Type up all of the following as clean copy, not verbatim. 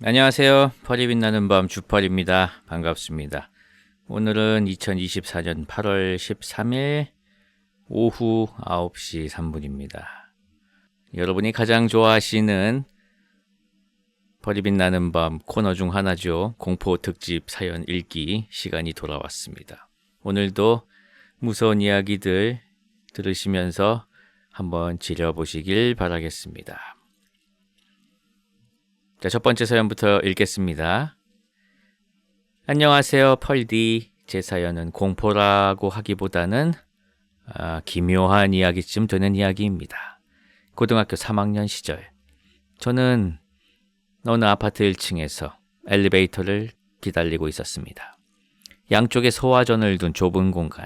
안녕하세요. 펄이 빛나는 밤 주펄입니다. 반갑습니다. 오늘은 2024년 8월 13일 오후 9시 3분입니다. 여러분이 가장 좋아하시는 펄이 빛나는 밤 코너 중 하나죠. 공포 특집 사연 읽기 시간이 돌아왔습니다. 오늘도 무서운 이야기들 들으시면서 한번 지려보시길 바라겠습니다. 자, 첫 번째 사연부터 읽겠습니다. 안녕하세요, 펄디. 제 사연은 공포라고 하기보다는 기묘한 이야기쯤 되는 이야기입니다. 고등학교 3학년 시절, 저는 어느 아파트 1층에서 엘리베이터를 기다리고 있었습니다. 양쪽에 소화전을 둔 좁은 공간,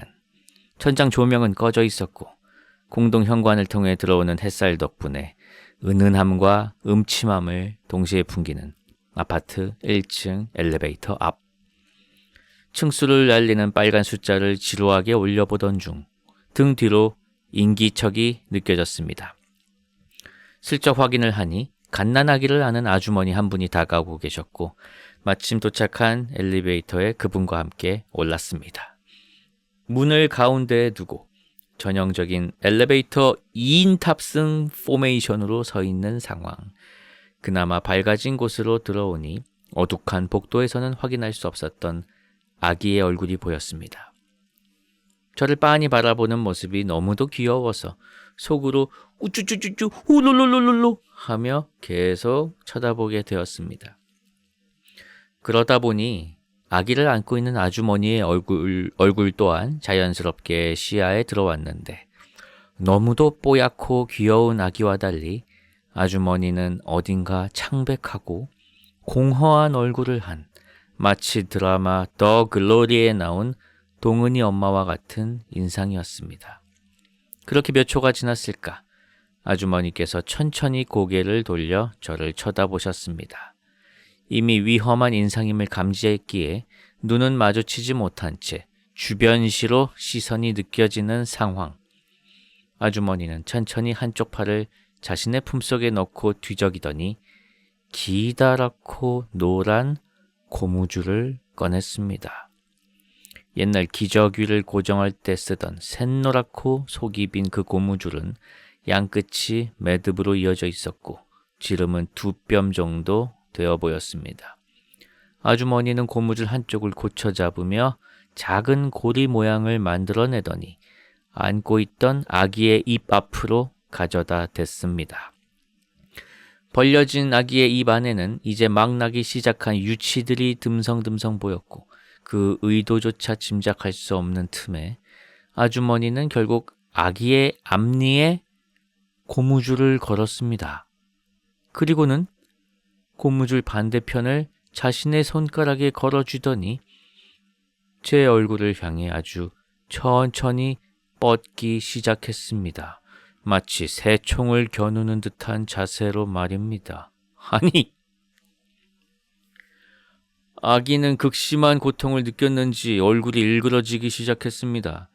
천장 조명은 꺼져 있었고 공동 현관을 통해 들어오는 햇살 덕분에 은은함과 음침함을 동시에 풍기는 아파트 1층 엘리베이터 앞. 층수를 날리는 빨간 숫자를 지루하게 올려보던 중 등 뒤로 인기척이 느껴졌습니다. 슬쩍 확인을 하니 갓난아기를 아는 아주머니 한 분이 다가오고 계셨고 마침 도착한 엘리베이터에 그분과 함께 올랐습니다. 문을 가운데에 두고 전형적인 엘리베이터 2인 탑승 포메이션으로 서 있는 상황. 그나마 밝아진 곳으로 들어오니 어둑한 복도에서는 확인할 수 없었던 아기의 얼굴이 보였습니다. 저를 빤히 바라보는 모습이 너무도 귀여워서 속으로 우쭈쭈쭈쭈 우룰룰룰룰루 하며 계속 쳐다보게 되었습니다. 그러다 보니 아기를 안고 있는 아주머니의 얼굴 또한 자연스럽게 시야에 들어왔는데 너무도 뽀얗고 귀여운 아기와 달리 아주머니는 어딘가 창백하고 공허한 얼굴을 한 마치 드라마 더 글로리에 나온 동은이 엄마와 같은 인상이었습니다. 그렇게 몇 초가 지났을까 아주머니께서 천천히 고개를 돌려 저를 쳐다보셨습니다. 이미 위험한 인상임을 감지했기에 눈은 마주치지 못한 채 주변시로 시선이 느껴지는 상황. 아주머니는 천천히 한쪽 팔을 자신의 품속에 넣고 뒤적이더니 기다랗고 노란 고무줄을 꺼냈습니다. 옛날 기저귀를 고정할 때 쓰던 샛노랗고 속이 빈 그 고무줄은 양끝이 매듭으로 이어져 있었고 지름은 2뼘 정도 되어 보였습니다. 아주머니는 고무줄 한쪽을 고쳐 잡으며 작은 고리 모양을 만들어내더니 안고 있던 아기의 입 앞으로 가져다 댔습니다. 벌려진 아기의 입 안에는 이제 막 나기 시작한 유치들이 듬성듬성 보였고 그 의도조차 짐작할 수 없는 틈에 아주머니는 결국 아기의 앞니에 고무줄을 걸었습니다. 그리고는 고무줄 반대편을 자신의 손가락에 걸어주더니 제 얼굴을 향해 아주 천천히 뻗기 시작했습니다. 마치 새총을 겨누는 듯한 자세로 말입니다. 아니, 아기는 극심한 고통을 느꼈는지 얼굴이 일그러지기 시작했습니다.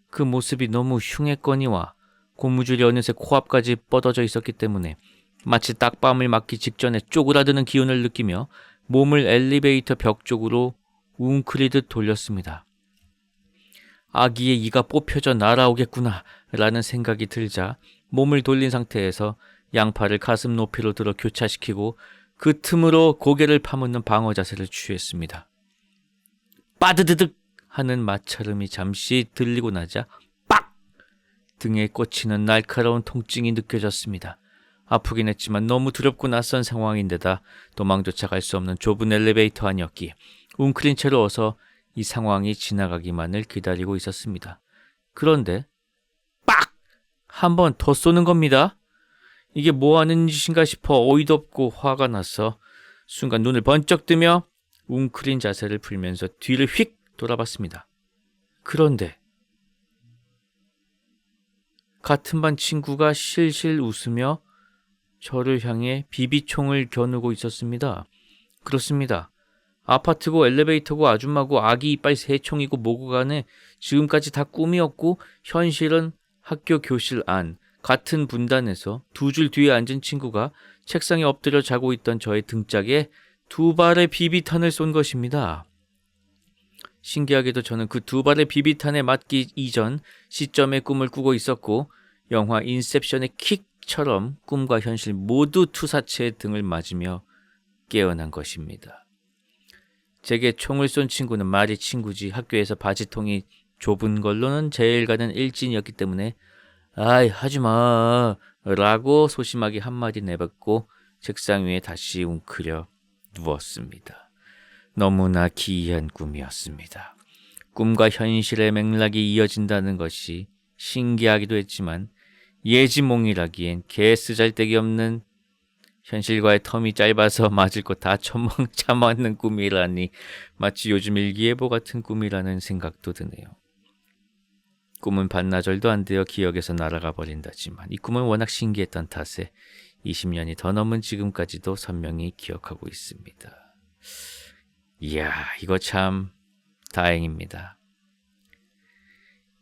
그 모습이 너무 흉했거니와 고무줄이 어느새 코앞까지 뻗어져 있었기 때문에 마치 딱밤을 맞기 직전에 쪼그라드는 기운을 느끼며 몸을 엘리베이터 벽 쪽으로 웅크리듯 돌렸습니다. 아기의 이가 뽑혀져 날아오겠구나 라는 생각이 들자 몸을 돌린 상태에서 양팔을 가슴 높이로 들어 교차시키고 그 틈으로 고개를 파묻는 방어 자세를 취했습니다. 빠드드득 하는 마찰음이 잠시 들리고 나자 빡! 등에 꽂히는 날카로운 통증이 느껴졌습니다. 아프긴 했지만 너무 두렵고 낯선 상황인데다 도망조차 갈 수 없는 좁은 엘리베이터 안이었기에 웅크린 채로 어서 이 상황이 지나가기만을 기다리고 있었습니다. 그런데 빡! 한 번 더 쏘는 겁니다. 이게 뭐하는 짓인가 싶어 어이도 없고 화가 나서 순간 눈을 번쩍 뜨며 웅크린 자세를 풀면서 뒤를 휙 돌아봤습니다. 그런데 같은 반 친구가 실실 웃으며 저를 향해 비비총을 겨누고 있었습니다. 그렇습니다. 아파트고 엘리베이터고 아줌마고 아기 이빨 새총이고 뭐고 간에 지금까지 다 꿈이었고 현실은 학교 교실 안 같은 분단에서 두 줄 뒤에 앉은 친구가 책상에 엎드려 자고 있던 저의 등짝에 두 발의 비비탄을 쏜 것입니다. 신기하게도 저는 그 두 발의 비비탄에 맞기 이전 시점에 꿈을 꾸고 있었고 영화 인셉션의 킥처럼 꿈과 현실 모두 투사체의 등을 맞으며 깨어난 것입니다. 제게 총을 쏜 친구는 말이 친구지 학교에서 바지통이 좁은 걸로는 제일 가는 일진이었기 때문에 아이 하지마 라고 소심하게 한마디 내뱉고 책상 위에 다시 웅크려 누웠습니다. 너무나 기이한 꿈이었습니다. 꿈과 현실의 맥락이 이어진다는 것이 신기하기도 했지만 예지몽이라기엔 개 쓰잘데기 없는 현실과의 텀이 짧아서 맞을 거 다 처먹는 꿈이라니 마치 요즘 일기예보 같은 꿈이라는 생각도 드네요. 꿈은 반나절도 안 되어 기억에서 날아가 버린다지만 이 꿈은 워낙 신기했던 탓에 20년이 더 넘은 지금까지도 선명히 기억하고 있습니다. 이야, 이거 참 다행입니다.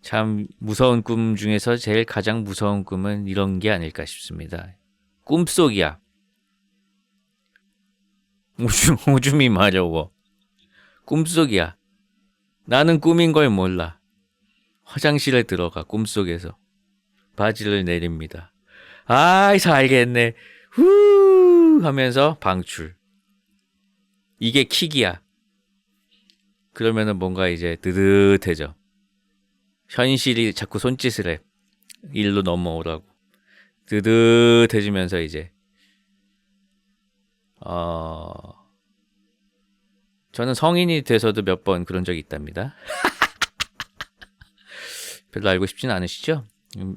참 무서운 꿈 중에서 제일 가장 무서운 꿈은 이런 게 아닐까 싶습니다. 꿈속이야. 오줌이 마려워. 꿈속이야. 나는 꿈인 걸 몰라. 화장실에 들어가 꿈속에서 바지를 내립니다. 아이 살겠네. 후 하면서 방출. 이게 킥이야. 그러면은 뭔가 이제 뜨뜻해져. 현실이 자꾸 손짓을 해. 일로 넘어오라고. 뜨뜻해지면서 이제 저는 성인이 돼서도 몇 번 그런 적이 있답니다. 별로 알고 싶진 않으시죠?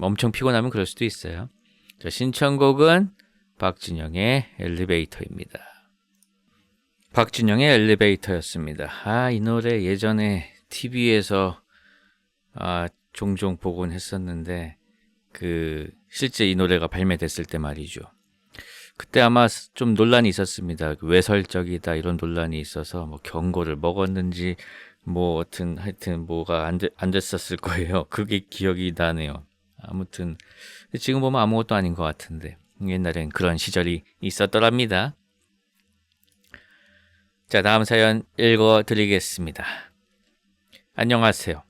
엄청 피곤하면 그럴 수도 있어요. 자, 신청곡은 박진영의 엘리베이터입니다. 박진영의 엘리베이터였습니다. 이 노래 예전에 TV에서 종종 보곤 했었는데 실제 이 노래가 발매됐을 때 말이죠. 그때 아마 좀 논란이 있었습니다. 외설적이다 이런 논란이 있어서 뭐 경고를 먹었는지 뭐 하여튼 뭐가 안 됐었을 거예요. 그게 기억이 나네요. 아무튼 지금 보면 아무것도 아닌 것 같은데 옛날엔 그런 시절이 있었더랍니다. 자, 다음 사연 읽어드리겠습니다. 안녕하세요.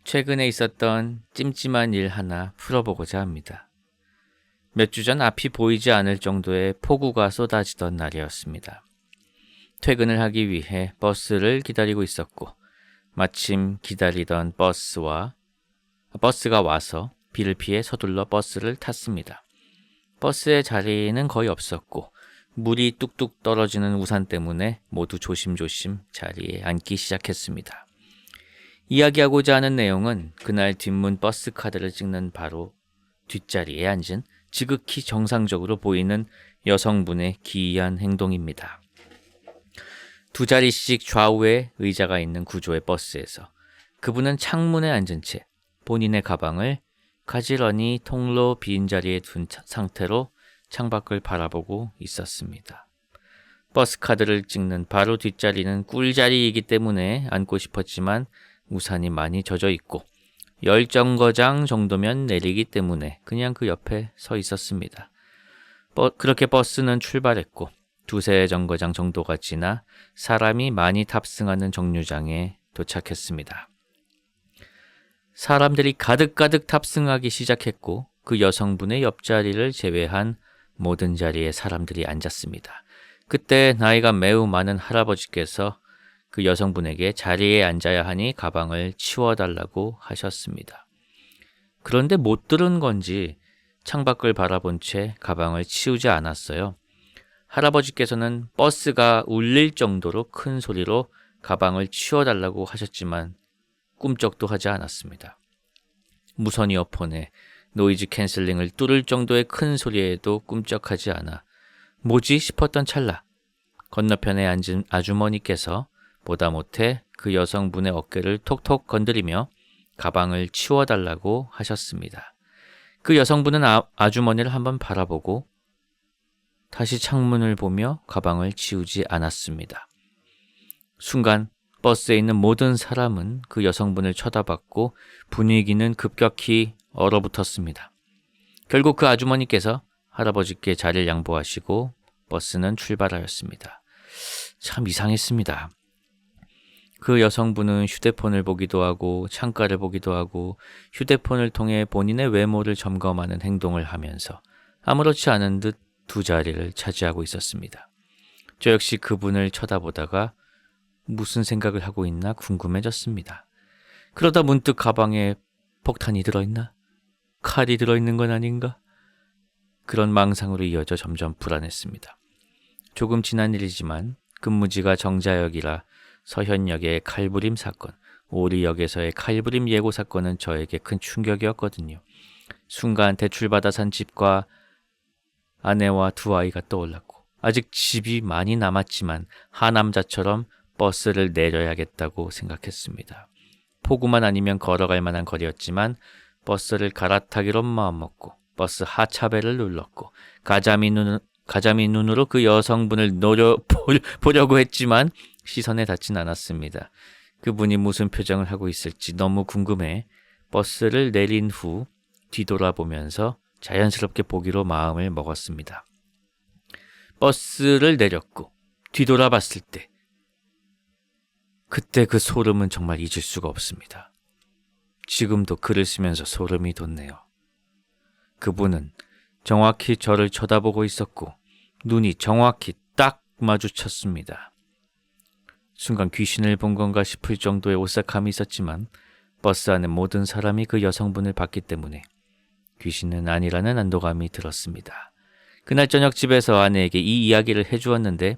최근에 있었던 찜찜한 일 하나 풀어보고자 합니다. 몇 주 전 앞이 보이지 않을 정도의 폭우가 쏟아지던 날이었습니다. 퇴근을 하기 위해 버스를 기다리고 있었고 마침 기다리던 버스가 와서 비를 피해 서둘러 버스를 탔습니다. 버스의 자리는 거의 없었고 물이 뚝뚝 떨어지는 우산 때문에 모두 조심조심 자리에 앉기 시작했습니다. 이야기하고자 하는 내용은 그날 뒷문 버스 카드를 찍는 바로 뒷자리에 앉은 지극히 정상적으로 보이는 여성분의 기이한 행동입니다. 두 자리씩 좌우에 의자가 있는 구조의 버스에서 그분은 창문에 앉은 채 본인의 가방을 가지런히 통로 빈자리에 둔 상태로 창밖을 바라보고 있었습니다. 버스 카드를 찍는 바로 뒷자리는 꿀자리이기 때문에 앉고 싶었지만 우산이 많이 젖어 있고 10정거장 정도면 내리기 때문에 그냥 그 옆에 서 있었습니다. 그렇게 버스는 출발했고 두세 정거장 정도가 지나 사람이 많이 탑승하는 정류장에 도착했습니다. 사람들이 가득가득 탑승하기 시작했고 그 여성분의 옆자리를 제외한 모든 자리에 사람들이 앉았습니다. 그때 나이가 매우 많은 할아버지께서 그 여성분에게 자리에 앉아야 하니 가방을 치워달라고 하셨습니다. 그런데 못 들은 건지 창밖을 바라본 채 가방을 치우지 않았어요. 할아버지께서는 버스가 울릴 정도로 큰 소리로 가방을 치워달라고 하셨지만 꿈쩍도 하지 않았습니다. 무선 이어폰에 노이즈 캔슬링을 뚫을 정도의 큰 소리에도 꿈쩍하지 않아 뭐지 싶었던 찰나 건너편에 앉은 아주머니께서 보다 못해 그 여성분의 어깨를 톡톡 건드리며 가방을 치워달라고 하셨습니다. 그 여성분은 아주머니를 한번 바라보고 다시 창문을 보며 가방을 치우지 않았습니다. 순간 버스에 있는 모든 사람은 그 여성분을 쳐다봤고 분위기는 급격히 얼어붙었습니다. 결국 그 아주머니께서 할아버지께 자리를 양보하시고 버스는 출발하였습니다. 참 이상했습니다. 그 여성분은 휴대폰을 보기도 하고 창가를 보기도 하고 휴대폰을 통해 본인의 외모를 점검하는 행동을 하면서 아무렇지 않은 듯 두 자리를 차지하고 있었습니다. 저 역시 그분을 쳐다보다가 무슨 생각을 하고 있나 궁금해졌습니다. 그러다 문득 가방에 폭탄이 들어있나? 칼이 들어있는 건 아닌가? 그런 망상으로 이어져 점점 불안했습니다. 조금 지난 일이지만 근무지가 정자역이라 서현역의 칼부림 사건, 오리역에서의 칼부림 예고 사건은 저에게 큰 충격이었거든요. 순간 대출받아 산 집과 아내와 두 아이가 떠올랐고 아직 집이 많이 남았지만 하남자처럼 버스를 내려야겠다고 생각했습니다. 폭우만 아니면 걸어갈 만한 거리였지만 버스를 갈아타기로 마음먹고 버스 하차벨을 눌렀고 가자미 눈으로 그 여성분을 보려고 했지만 시선에 닿진 않았습니다. 그분이 무슨 표정을 하고 있을지 너무 궁금해 버스를 내린 후 뒤돌아보면서 자연스럽게 보기로 마음을 먹었습니다. 버스를 내렸고 뒤돌아봤을 때 그때 그 소름은 정말 잊을 수가 없습니다. 지금도 글을 쓰면서 소름이 돋네요. 그분은 정확히 저를 쳐다보고 있었고 눈이 정확히 딱 마주쳤습니다. 순간 귀신을 본 건가 싶을 정도의 오싹함이 있었지만 버스 안의 모든 사람이 그 여성분을 봤기 때문에 귀신은 아니라는 안도감이 들었습니다. 그날 저녁 집에서 아내에게 이 이야기를 해주었는데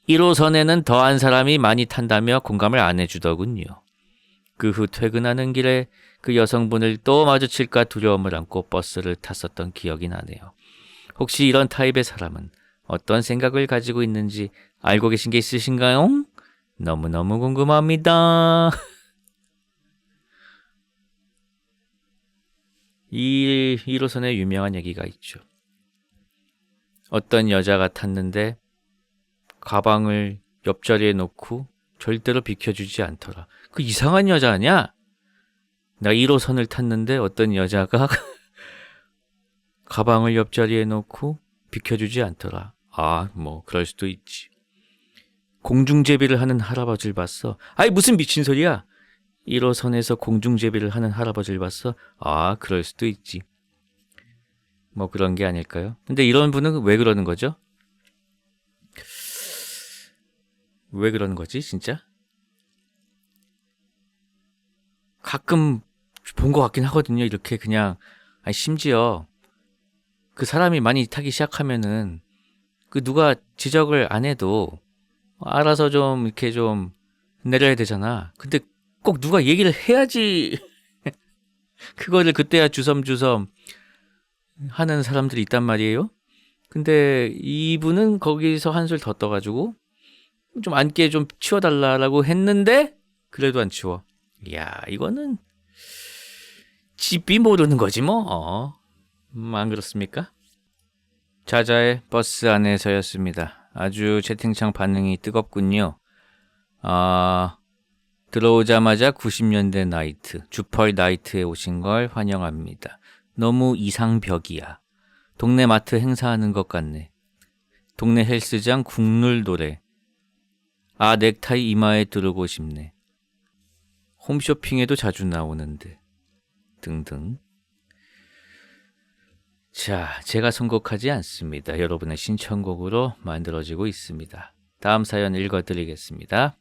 1호선에는 더한 사람이 많이 탄다며 공감을 안 해주더군요. 그 후 퇴근하는 길에 그 여성분을 또 마주칠까 두려움을 안고 버스를 탔었던 기억이 나네요. 혹시 이런 타입의 사람은 어떤 생각을 가지고 있는지 알고 계신 게 있으신가요? 너무너무 궁금합니다. 1호선에 유명한 얘기가 있죠. 어떤 여자가 탔는데 가방을 옆자리에 놓고 절대로 비켜주지 않더라. 그 이상한 여자 아니야? 나 1호선을 탔는데 어떤 여자가 가방을 옆자리에 놓고 비켜주지 않더라. 아, 뭐 그럴 수도 있지. 공중제비를 하는 할아버지를 봤어. 아이 무슨 미친 소리야. 1호선에서 공중제비를 하는 할아버지를 봤어? 아, 그럴 수도 있지. 뭐 그런 게 아닐까요? 근데 이런 분은 왜 그러는 거죠? 왜 그러는 거지, 진짜? 가끔 본 것 같긴 하거든요. 이렇게 그냥 아니 심지어 그 사람이 많이 타기 시작하면은 그 누가 지적을 안 해도 알아서 좀 이렇게 좀 내려야 되잖아. 근데 꼭 누가 얘기를 해야지 그거를 그때야 주섬주섬 하는 사람들이 있단 말이에요. 근데 이분은 거기서 한술 더 떠가지고 좀 앉게 좀 치워달라고 했는데 그래도 안 치워. 이야, 이거는 집이 모르는 거지 뭐. 안 그렇습니까? 자자의 버스 안에서였습니다. 아주 채팅창 반응이 뜨겁군요. 들어오자마자 90년대 나이트, 주펄 나이트에 오신 걸 환영합니다. 너무 이상벽이야. 동네 마트 행사하는 것 같네. 동네 헬스장 국룰 노래. 아, 넥타이 이마에 두르고 싶네. 홈쇼핑에도 자주 나오는데. 등등. 자, 제가 선곡하지 않습니다. 여러분의 신청곡으로 만들어지고 있습니다. 다음 사연 읽어드리겠습니다.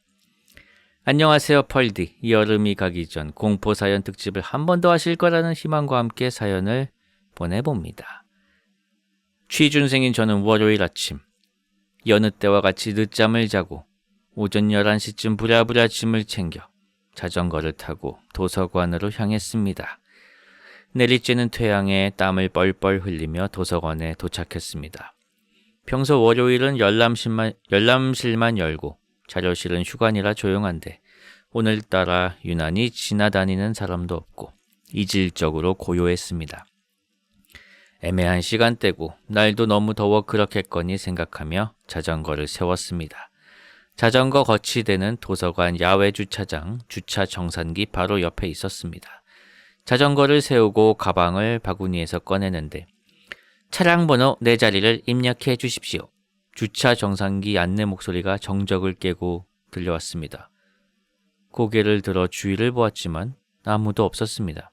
안녕하세요, 펄디. 여름이 가기 전 공포사연 특집을 한 번 더 하실 거라는 희망과 함께 사연을 보내봅니다. 취준생인 저는 월요일 아침 여느 때와 같이 늦잠을 자고 오전 11시쯤 부랴부랴 짐을 챙겨 자전거를 타고 도서관으로 향했습니다. 내리쬐는 태양에 땀을 뻘뻘 흘리며 도서관에 도착했습니다. 평소 월요일은 열람실만 열고 자료실은 휴관이라 조용한데 오늘따라 유난히 지나다니는 사람도 없고 이질적으로 고요했습니다. 애매한 시간대고 날도 너무 더워 그렇겠거니 생각하며 자전거를 세웠습니다. 자전거 거치대는 도서관 야외 주차장 주차 정산기 바로 옆에 있었습니다. 자전거를 세우고 가방을 바구니에서 꺼내는데 차량 번호 4자리를 입력해 주십시오. 주차 정상기 안내 목소리가 정적을 깨고 들려왔습니다. 고개를 들어 주위를 보았지만 아무도 없었습니다.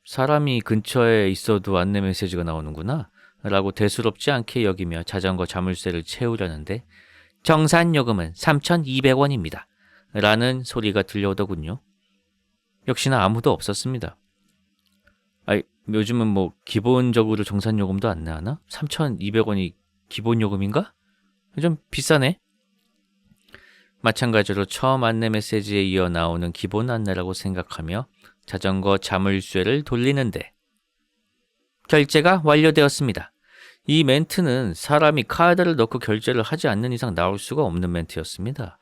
사람이 근처에 있어도 안내 메시지가 나오는구나 라고 대수롭지 않게 여기며 자전거 자물쇠를 채우려는데 정산 요금은 3,200원입니다. 라는 소리가 들려오더군요. 역시나 아무도 없었습니다. 요즘은 뭐 기본적으로 정산 요금도 안 나가나? 3,200원이 기본 요금인가? 좀 비싸네. 마찬가지로 처음 안내 메시지에 이어 나오는 기본 안내라고 생각하며 자전거 자물쇠를 돌리는데 결제가 완료되었습니다. 이 멘트는 사람이 카드를 넣고 결제를 하지 않는 이상 나올 수가 없는 멘트였습니다.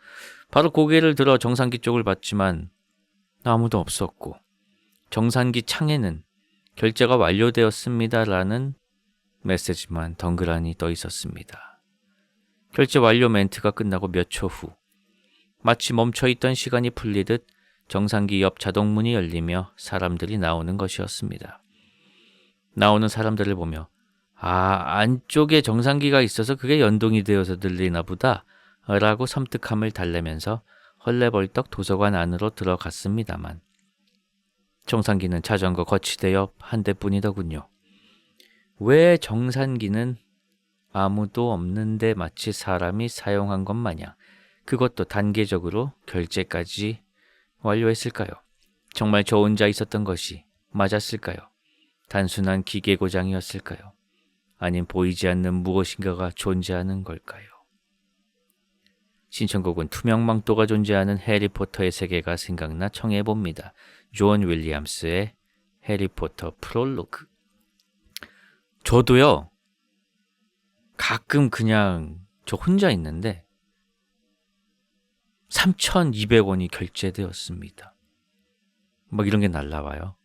바로 고개를 들어 정산기 쪽을 봤지만 아무도 없었고 정산기 창에는 결제가 완료되었습니다라는 메시지만 덩그러니 떠 있었습니다. 결제 완료 멘트가 끝나고 몇 초 후 마치 멈춰있던 시간이 풀리듯 정산기 옆 자동문이 열리며 사람들이 나오는 것이었습니다. 나오는 사람들을 보며 안쪽에 정산기가 있어서 그게 연동이 되어서 들리나 보다 라고 섬뜩함을 달래면서 헐레벌떡 도서관 안으로 들어갔습니다만 정산기는 자전거 거치대 옆 한 대뿐이더군요. 왜 정산기는 아무도 없는데 마치 사람이 사용한 것 마냥 그것도 단계적으로 결제까지 완료했을까요? 정말 저 혼자 있었던 것이 맞았을까요? 단순한 기계 고장이었을까요? 아님 보이지 않는 무엇인가가 존재하는 걸까요? 신청곡은 투명망토가 존재하는 해리포터의 세계가 생각나 청해봅니다. 존 윌리엄스의 해리포터 프롤로그. 저도요, 가끔 그냥 저 혼자 있는데 3,200원이 결제되었습니다. 막 이런 게 날라와요.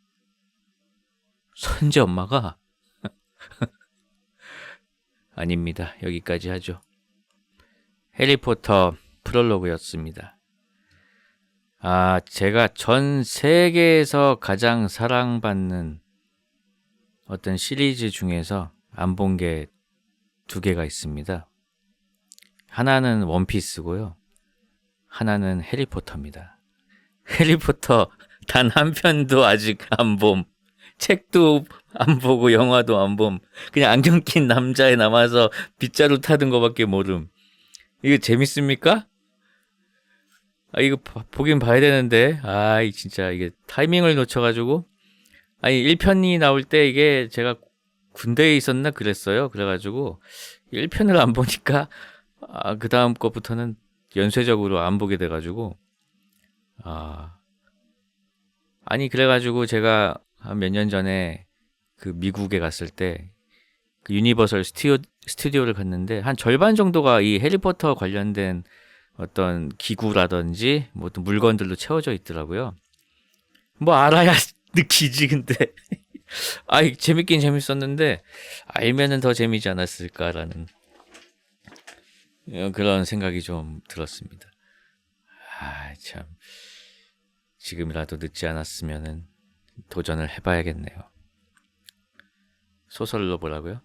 선재 엄마가 아닙니다. 여기까지 하죠. 해리포터 프롤로그였습니다. 제가 전 세계에서 가장 사랑받는 어떤 시리즈 중에서 안 본 게 2개가 있습니다. 하나는 원피스고요. 하나는 해리포터입니다. 해리포터 단 한 편도 아직 안 봄. 책도 안 보고 영화도 안 봄. 그냥 안경 낀 남자에 남아서 빗자루 타던 거밖에 모름. 이거 재밌습니까? 이거 보긴 봐야 되는데. 진짜 이게 타이밍을 놓쳐가지고. 1편이 나올 때 이게 제가 군대에 있었나 그랬어요. 그래가지고 1편을 안 보니까 그 다음 것부터는 연쇄적으로 안 보게 돼가지고 그래가지고 제가 한 몇 년 전에 그 미국에 갔을 때 그 유니버설 스튜디오를 갔는데 한 절반 정도가 이 해리포터 관련된 어떤 기구라든지 뭐 어떤 물건들로 채워져 있더라고요. 뭐 알아야 느끼지 근데 재밌긴 재밌었는데 알면은 더 재미지 않았을까라는 그런 생각이 좀 들었습니다. 참 지금이라도 늦지 않았으면은 도전을 해봐야겠네요. 소설로 보라고요?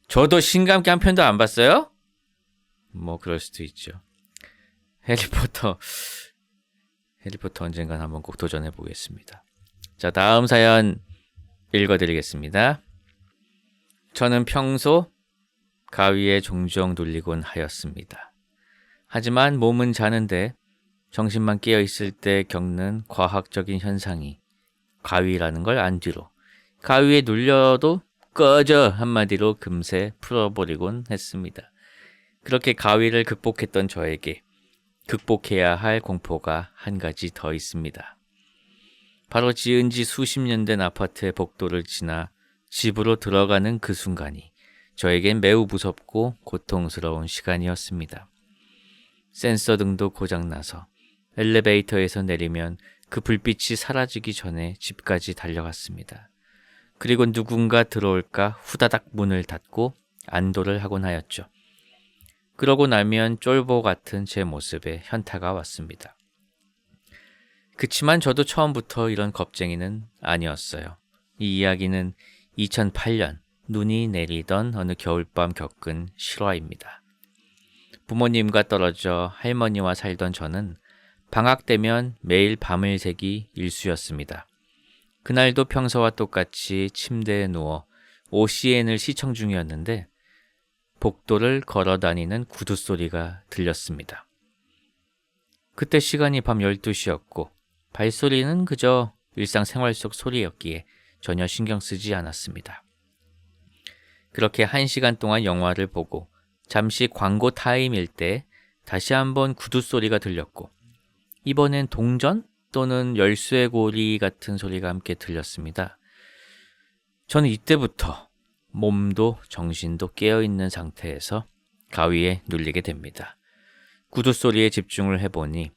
저도 신감기 한 편도 안 봤어요? 뭐 그럴 수도 있죠. 해리포터 언젠간 한번 꼭 도전해 보겠습니다. 자, 다음 사연 읽어드리겠습니다. 저는 평소 가위에 종종 눌리곤 하였습니다. 하지만 몸은 자는데 정신만 깨어 있을 때 겪는 과학적인 현상이 가위라는 걸 안 뒤로 가위에 눌려도 꺼져 한마디로 금세 풀어버리곤 했습니다. 그렇게 가위를 극복했던 저에게 극복해야 할 공포가 한 가지 더 있습니다. 바로 지은 지 수십 년 된 아파트의 복도를 지나 집으로 들어가는 그 순간이 저에겐 매우 무섭고 고통스러운 시간이었습니다. 센서 등도 고장나서 엘리베이터에서 내리면 그 불빛이 사라지기 전에 집까지 달려갔습니다. 그리고 누군가 들어올까 후다닥 문을 닫고 안도를 하곤 하였죠. 그러고 나면 쫄보 같은 제 모습에 현타가 왔습니다. 그치만 저도 처음부터 이런 겁쟁이는 아니었어요. 이 이야기는 2008년 눈이 내리던 어느 겨울밤 겪은 실화입니다. 부모님과 떨어져 할머니와 살던 저는 방학 되면 매일 밤을 새기 일쑤였습니다. 그날도 평소와 똑같이 침대에 누워 OCN을 시청 중이었는데 복도를 걸어 다니는 구두 소리가 들렸습니다. 그때 시간이 밤 12시였고 발소리는 그저 일상생활 속 소리였기에 전혀 신경 쓰지 않았습니다. 그렇게 1시간 동안 영화를 보고 잠시 광고 타임일 때 다시 한번 구두 소리가 들렸고 이번엔 동전 또는 열쇠고리 같은 소리가 함께 들렸습니다. 저는 이때부터 몸도 정신도 깨어있는 상태에서 가위에 눌리게 됩니다. 구두 소리에 집중을 해보니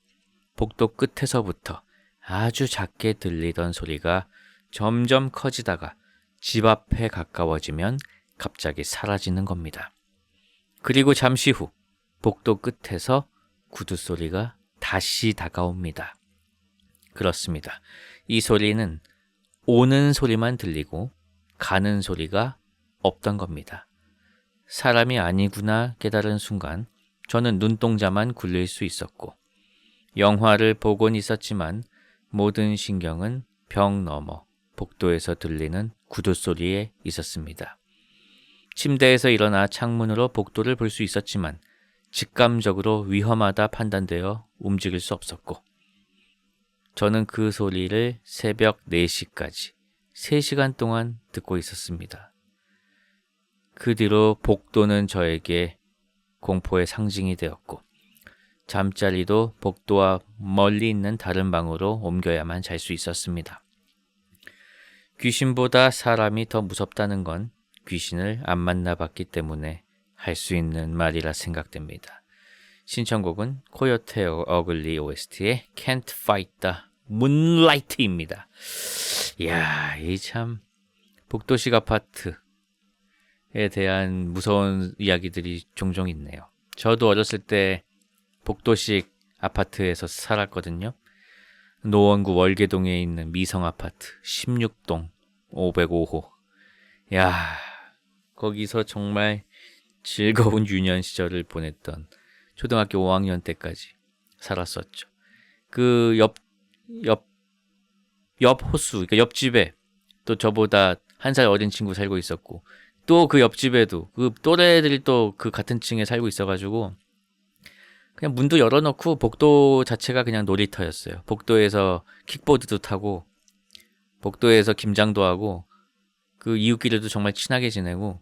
복도 끝에서부터 아주 작게 들리던 소리가 점점 커지다가 집 앞에 가까워지면 갑자기 사라지는 겁니다. 그리고 잠시 후 복도 끝에서 구두 소리가 다시 다가옵니다. 그렇습니다. 이 소리는 오는 소리만 들리고 가는 소리가 없던 겁니다. 사람이 아니구나 깨달은 순간 저는 눈동자만 굴릴 수 있었고 영화를 보곤 있었지만 모든 신경은 벽 너머 복도에서 들리는 구두 소리에 있었습니다. 침대에서 일어나 창문으로 복도를 볼 수 있었지만 직감적으로 위험하다 판단되어 움직일 수 없었고 저는 그 소리를 새벽 4시까지 3시간 동안 듣고 있었습니다. 그 뒤로 복도는 저에게 공포의 상징이 되었고 잠자리도 복도와 멀리 있는 다른 방으로 옮겨야만 잘 수 있었습니다. 귀신보다 사람이 더 무섭다는 건 귀신을 안 만나봤기 때문에 할 수 있는 말이라 생각됩니다. 신청곡은 코요테 어글리 OST의 Can't Fight the Moonlight입니다. 이야, 이 참 복도식 아파트에 대한 무서운 이야기들이 종종 있네요. 저도 어렸을 때 복도식 아파트에서 살았거든요. 노원구 월계동에 있는 미성 아파트 16동 505호. 야, 거기서 정말 즐거운 유년 시절을 보냈던 초등학교 5학년 때까지 살았었죠. 그 옆 호수, 그러니까 옆집에 또 저보다 1살 어린 친구 살고 있었고 또 그 옆집에도 그 또래들이 또 그 같은 층에 살고 있어가지고 그냥 문도 열어놓고 복도 자체가 그냥 놀이터였어요. 복도에서 킥보드도 타고 복도에서 김장도 하고 그 이웃끼리도 정말 친하게 지내고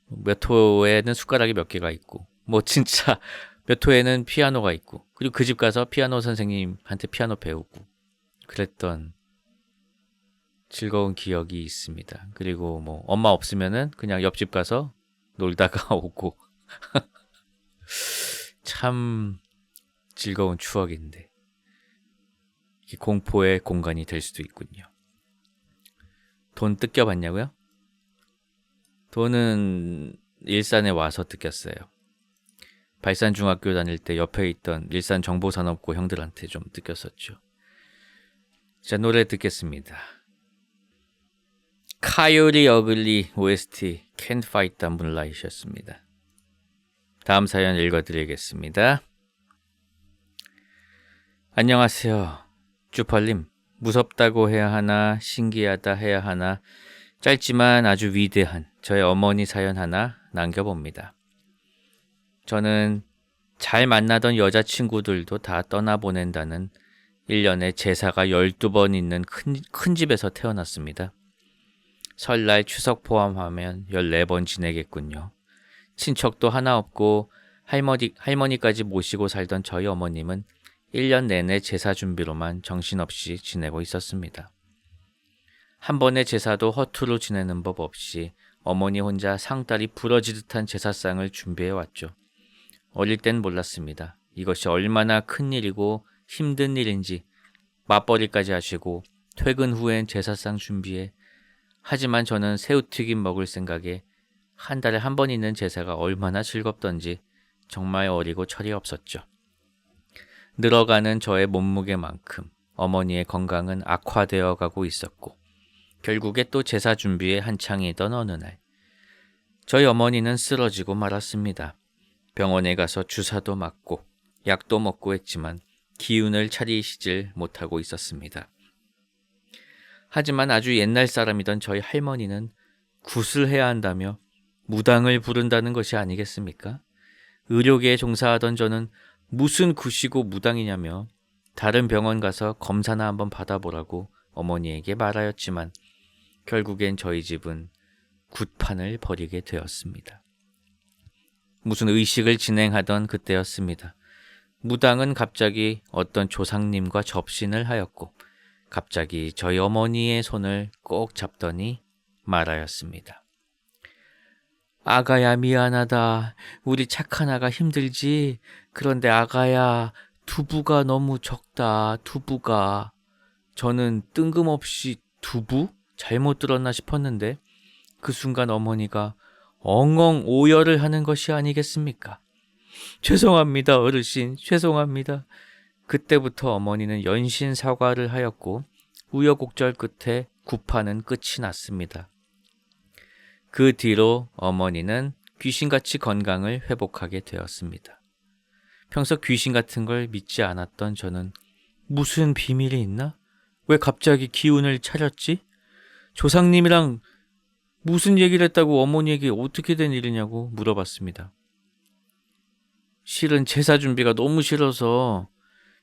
몇 호에는 숟가락이 몇 개가 있고 뭐 진짜 몇 호에는 피아노가 있고 그리고 그 집 가서 피아노 선생님한테 피아노 배우고 그랬던 즐거운 기억이 있습니다. 그리고 뭐 엄마 없으면은 그냥 옆집 가서 놀다가 오고 참 즐거운 추억인데 공포의 공간이 될 수도 있군요. 돈 뜯겨봤냐고요? 돈은 일산에 와서 뜯겼어요. 발산중학교 다닐 때 옆에 있던 일산정보산업고 형들한테 좀 뜯겼었죠. 자, 노래 듣겠습니다. 카요리 어글리 OST Can't Fight the Moonlight이었습니다. 다음 사연 읽어드리겠습니다. 안녕하세요. 쭈펄님, 무섭다고 해야 하나 신기하다 해야 하나 짧지만 아주 위대한 저의 어머니 사연 하나 남겨봅니다. 저는 잘 만나던 여자친구들도 다 떠나보낸다는 1년에 제사가 12번 있는 큰 집에서 태어났습니다. 설날 추석 포함하면 14번 지내겠군요. 친척도 하나 없고 할머니까지 모시고 살던 저희 어머님은 1년 내내 제사 준비로만 정신없이 지내고 있었습니다. 한 번의 제사도 허투루 지내는 법 없이 어머니 혼자 상다리 부러지듯한 제사상을 준비해왔죠. 어릴 땐 몰랐습니다. 이것이 얼마나 큰일이고 힘든 일인지 맞벌이까지 하시고 퇴근 후엔 제사상 준비해 하지만 저는 새우튀김 먹을 생각에 한 달에 한 번 있는 제사가 얼마나 즐겁던지 정말 어리고 철이 없었죠. 늘어가는 저의 몸무게만큼 어머니의 건강은 악화되어 가고 있었고 결국에 또 제사 준비에 한창이던 어느 날 저희 어머니는 쓰러지고 말았습니다. 병원에 가서 주사도 맞고 약도 먹고 했지만 기운을 차리시질 못하고 있었습니다. 하지만 아주 옛날 사람이던 저희 할머니는 굿을 해야 한다며 무당을 부른다는 것이 아니겠습니까? 의료계에 종사하던 저는 무슨 굿이고 무당이냐며 다른 병원 가서 검사나 한번 받아보라고 어머니에게 말하였지만 결국엔 저희 집은 굿판을 벌이게 되었습니다. 무슨 의식을 진행하던 그때였습니다. 무당은 갑자기 어떤 조상님과 접신을 하였고 갑자기 저희 어머니의 손을 꼭 잡더니 말하였습니다. 아가야 미안하다. 우리 착한 아가 힘들지? 그런데 아가야 두부가 너무 적다. 두부가. 저는 뜬금없이 두부? 잘못 들었나 싶었는데 그 순간 어머니가 엉엉 오열을 하는 것이 아니겠습니까? 죄송합니다 어르신 죄송합니다. 그때부터 어머니는 연신 사과를 하였고 우여곡절 끝에 굿판은 끝이 났습니다. 그 뒤로 어머니는 귀신같이 건강을 회복하게 되었습니다. 평소 귀신 같은 걸 믿지 않았던 저는 무슨 비밀이 있나? 왜 갑자기 기운을 차렸지? 조상님이랑 무슨 얘기를 했다고 어머니에게 어떻게 된 일이냐고 물어봤습니다. 실은 제사 준비가 너무 싫어서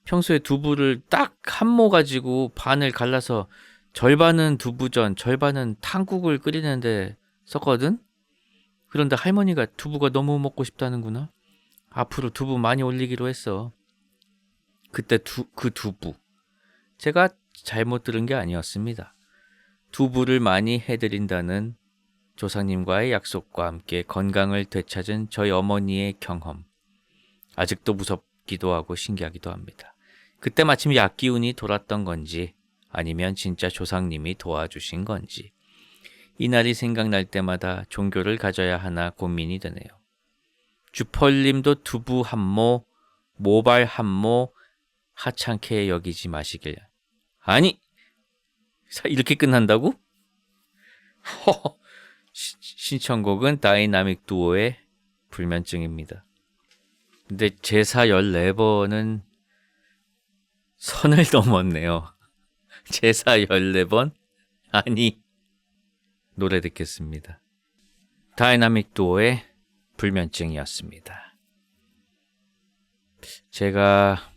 평소에 두부를 딱 한 모 가지고 반을 갈라서 절반은 두부전, 절반은 탕국을 끓이는데 썼거든? 그런데 할머니가 두부가 너무 먹고 싶다는구나. 앞으로 두부 많이 올리기로 했어. 그때 그 두부. 제가 잘못 들은 게 아니었습니다. 두부를 많이 해드린다는 조상님과의 약속과 함께 건강을 되찾은 저희 어머니의 경험. 아직도 무섭기도 하고 신기하기도 합니다. 그때 마침 약기운이 돌았던 건지 아니면 진짜 조상님이 도와주신 건지 이날이 생각날 때마다 종교를 가져야 하나 고민이 되네요. 주펄님도 두부 한 모, 모발 한 모 하찮게 여기지 마시길. 아니! 이렇게 끝난다고? 신청곡은 다이나믹 두오의 불면증입니다. 근데 제사 14번은 선을 넘었네요. 제사 14번? 아니, 노래 듣겠습니다. 다이나믹 두오의 불면증이었습니다. 제가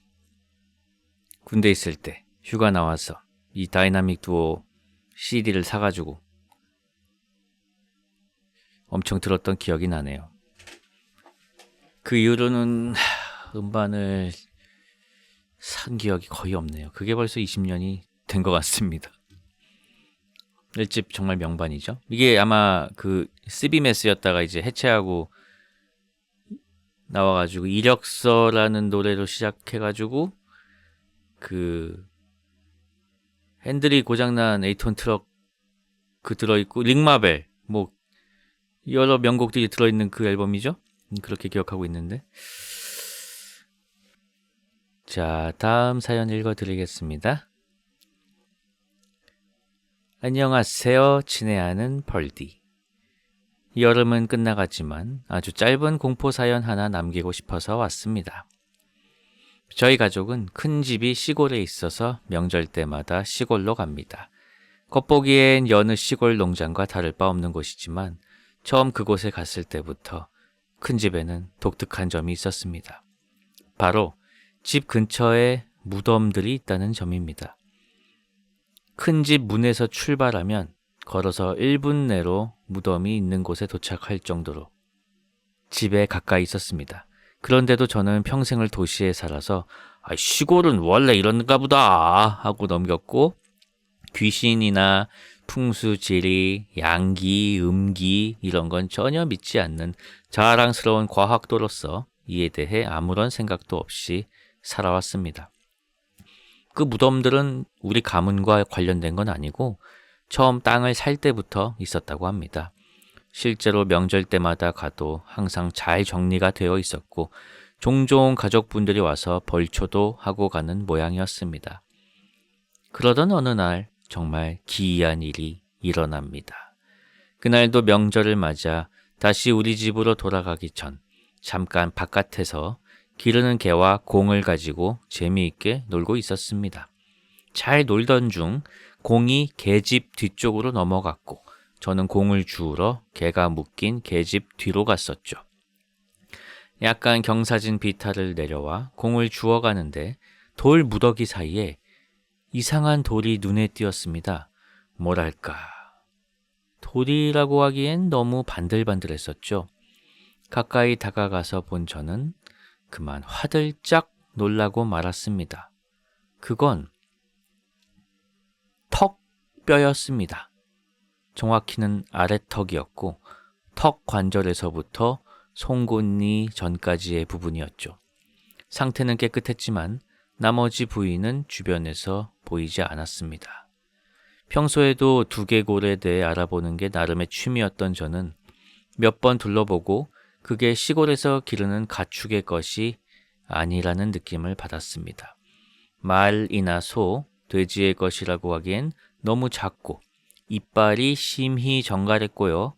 군대 있을 때 휴가 나와서 이 다이나믹 두오 CD를 사가지고 엄청 들었던 기억이 나네요. 그 이후로는 음반을 산 기억이 거의 없네요. 그게 벌써 20년이 된 것 같습니다. 1집 정말 명반이죠. 이게 아마 그 스비메스였다가 이제 해체하고 나와가지고 이력서라는 노래로 시작해가지고 그 핸들이 고장난 8톤 트럭 그 들어있고 링마벨 뭐 여러 명곡들이 들어있는 그 앨범이죠. 그렇게 기억하고 있는데 자 다음 사연 읽어드리겠습니다. 안녕하세요. 친애하는 벌디. 여름은 끝나갔지만 아주 짧은 공포 사연 하나 남기고 싶어서 왔습니다. 저희 가족은 큰 집이 시골에 있어서 명절 때마다 시골로 갑니다. 겉보기엔 여느 시골 농장과 다를 바 없는 곳이지만 처음 그곳에 갔을 때부터 큰 집에는 독특한 점이 있었습니다. 바로 집 근처에 무덤들이 있다는 점입니다. 큰 집 문에서 출발하면 걸어서 1분 내로 무덤이 있는 곳에 도착할 정도로 집에 가까이 있었습니다. 그런데도 저는 평생을 도시에 살아서 시골은 원래 이런가 보다 하고 넘겼고 귀신이나 풍수지리, 양기, 음기 이런 건 전혀 믿지 않는 자랑스러운 과학도로서 이에 대해 아무런 생각도 없이 살아왔습니다. 그 무덤들은 우리 가문과 관련된 건 아니고 처음 땅을 살 때부터 있었다고 합니다. 실제로 명절 때마다 가도 항상 잘 정리가 되어 있었고 종종 가족분들이 와서 벌초도 하고 가는 모양이었습니다. 그러던 어느 날 정말 기이한 일이 일어납니다. 그날도 명절을 맞아 다시 우리 집으로 돌아가기 전 잠깐 바깥에서 기르는 개와 공을 가지고 재미있게 놀고 있었습니다. 잘 놀던 중 공이 개집 뒤쪽으로 넘어갔고 저는 공을 주우러 개가 묶인 개집 뒤로 갔었죠. 약간 경사진 비탈을 내려와 공을 주워가는데 돌 무더기 사이에 이상한 돌이 눈에 띄었습니다. 뭐랄까, 돌이라고 하기엔 너무 반들반들했었죠. 가까이 다가가서 본 저는 그만 화들짝 놀라고 말았습니다. 그건 턱뼈였습니다. 정확히는 아래턱이었고 턱 관절에서부터 송곳니 전까지의 부분이었죠. 상태는 깨끗했지만 나머지 부위는 주변에서 보이지 않았습니다. 평소에도 두개골에 대해 알아보는 게 나름의 취미였던 저는 몇 번 둘러보고 그게 시골에서 기르는 가축의 것이 아니라는 느낌을 받았습니다. 말이나 소, 돼지의 것이라고 하기엔 너무 작고 이빨이 심히 정갈했고요.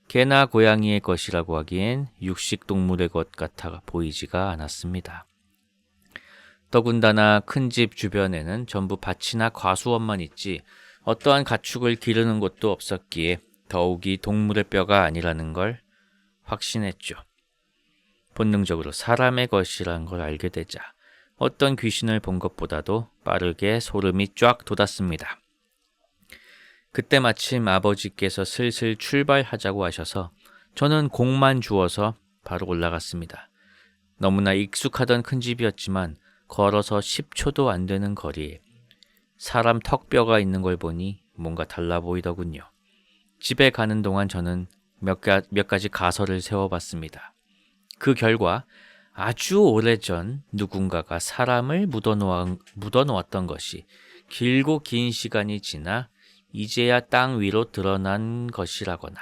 개나 고양이의 것이라고 하기엔 육식동물의 것 같아 보이지가 않았습니다. 더군다나 큰 집 주변에는 전부 밭이나 과수원만 있지 어떠한 가축을 기르는 곳도 없었기에 더욱이 동물의 뼈가 아니라는 걸 확신했죠. 본능적으로 사람의 것이란 걸 알게 되자 어떤 귀신을 본 것보다도 빠르게 소름이 쫙 돋았습니다. 그때 마침 아버지께서 슬슬 출발하자고 하셔서 저는 공만 주워서 바로 올라갔습니다. 너무나 익숙하던 큰 집이었지만 걸어서 10초도 안 되는 거리에 사람 턱뼈가 있는 걸 보니 뭔가 달라 보이더군요. 집에 가는 동안 저는 몇 가지 가설을 세워봤습니다. 그 결과 아주 오래전 누군가가 사람을 묻어놓았던 것이 길고 긴 시간이 지나 이제야 땅 위로 드러난 것이라거나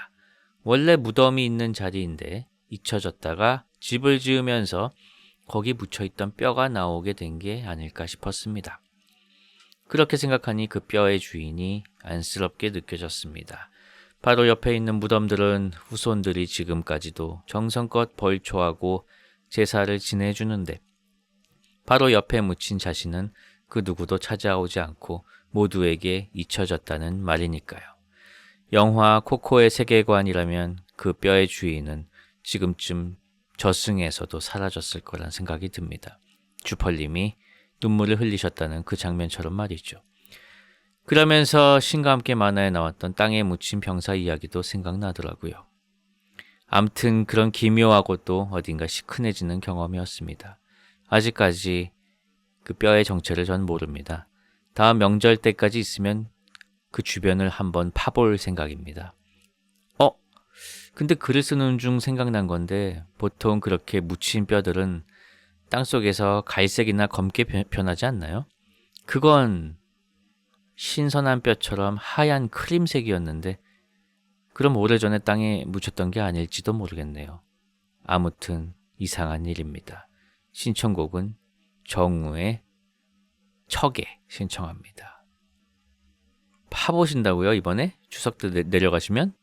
원래 무덤이 있는 자리인데 잊혀졌다가 집을 지으면서 거기 묻혀있던 뼈가 나오게 된 게 아닐까 싶었습니다. 그렇게 생각하니 그 뼈의 주인이 안쓰럽게 느껴졌습니다. 바로 옆에 있는 무덤들은 후손들이 지금까지도 정성껏 벌초하고 제사를 지내주는데 바로 옆에 묻힌 자신은 그 누구도 찾아오지 않고 모두에게 잊혀졌다는 말이니까요. 영화 코코의 세계관이라면 그 뼈의 주인은 지금쯤 저승에서도 사라졌을 거란 생각이 듭니다. 주펄님이 눈물을 흘리셨다는 그 장면처럼 말이죠. 그러면서 신과 함께 만화에 나왔던 땅에 묻힌 병사 이야기도 생각나더라고요. 암튼 그런 기묘하고도 어딘가 시큰해지는 경험이었습니다. 아직까지 그 뼈의 정체를 전 모릅니다. 다음 명절 때까지 있으면 그 주변을 한번 파볼 생각입니다. 근데 글을 쓰는 중 생각난 건데 보통 그렇게 묻힌 뼈들은 땅속에서 갈색이나 검게 변하지 않나요? 그건 신선한 뼈처럼 하얀 크림색이었는데 그럼 오래전에 땅에 묻혔던 게 아닐지도 모르겠네요. 아무튼 이상한 일입니다. 신청곡은 정우의 척에 신청합니다. 파보신다고요? 이번에? 추석 때 내려가시면?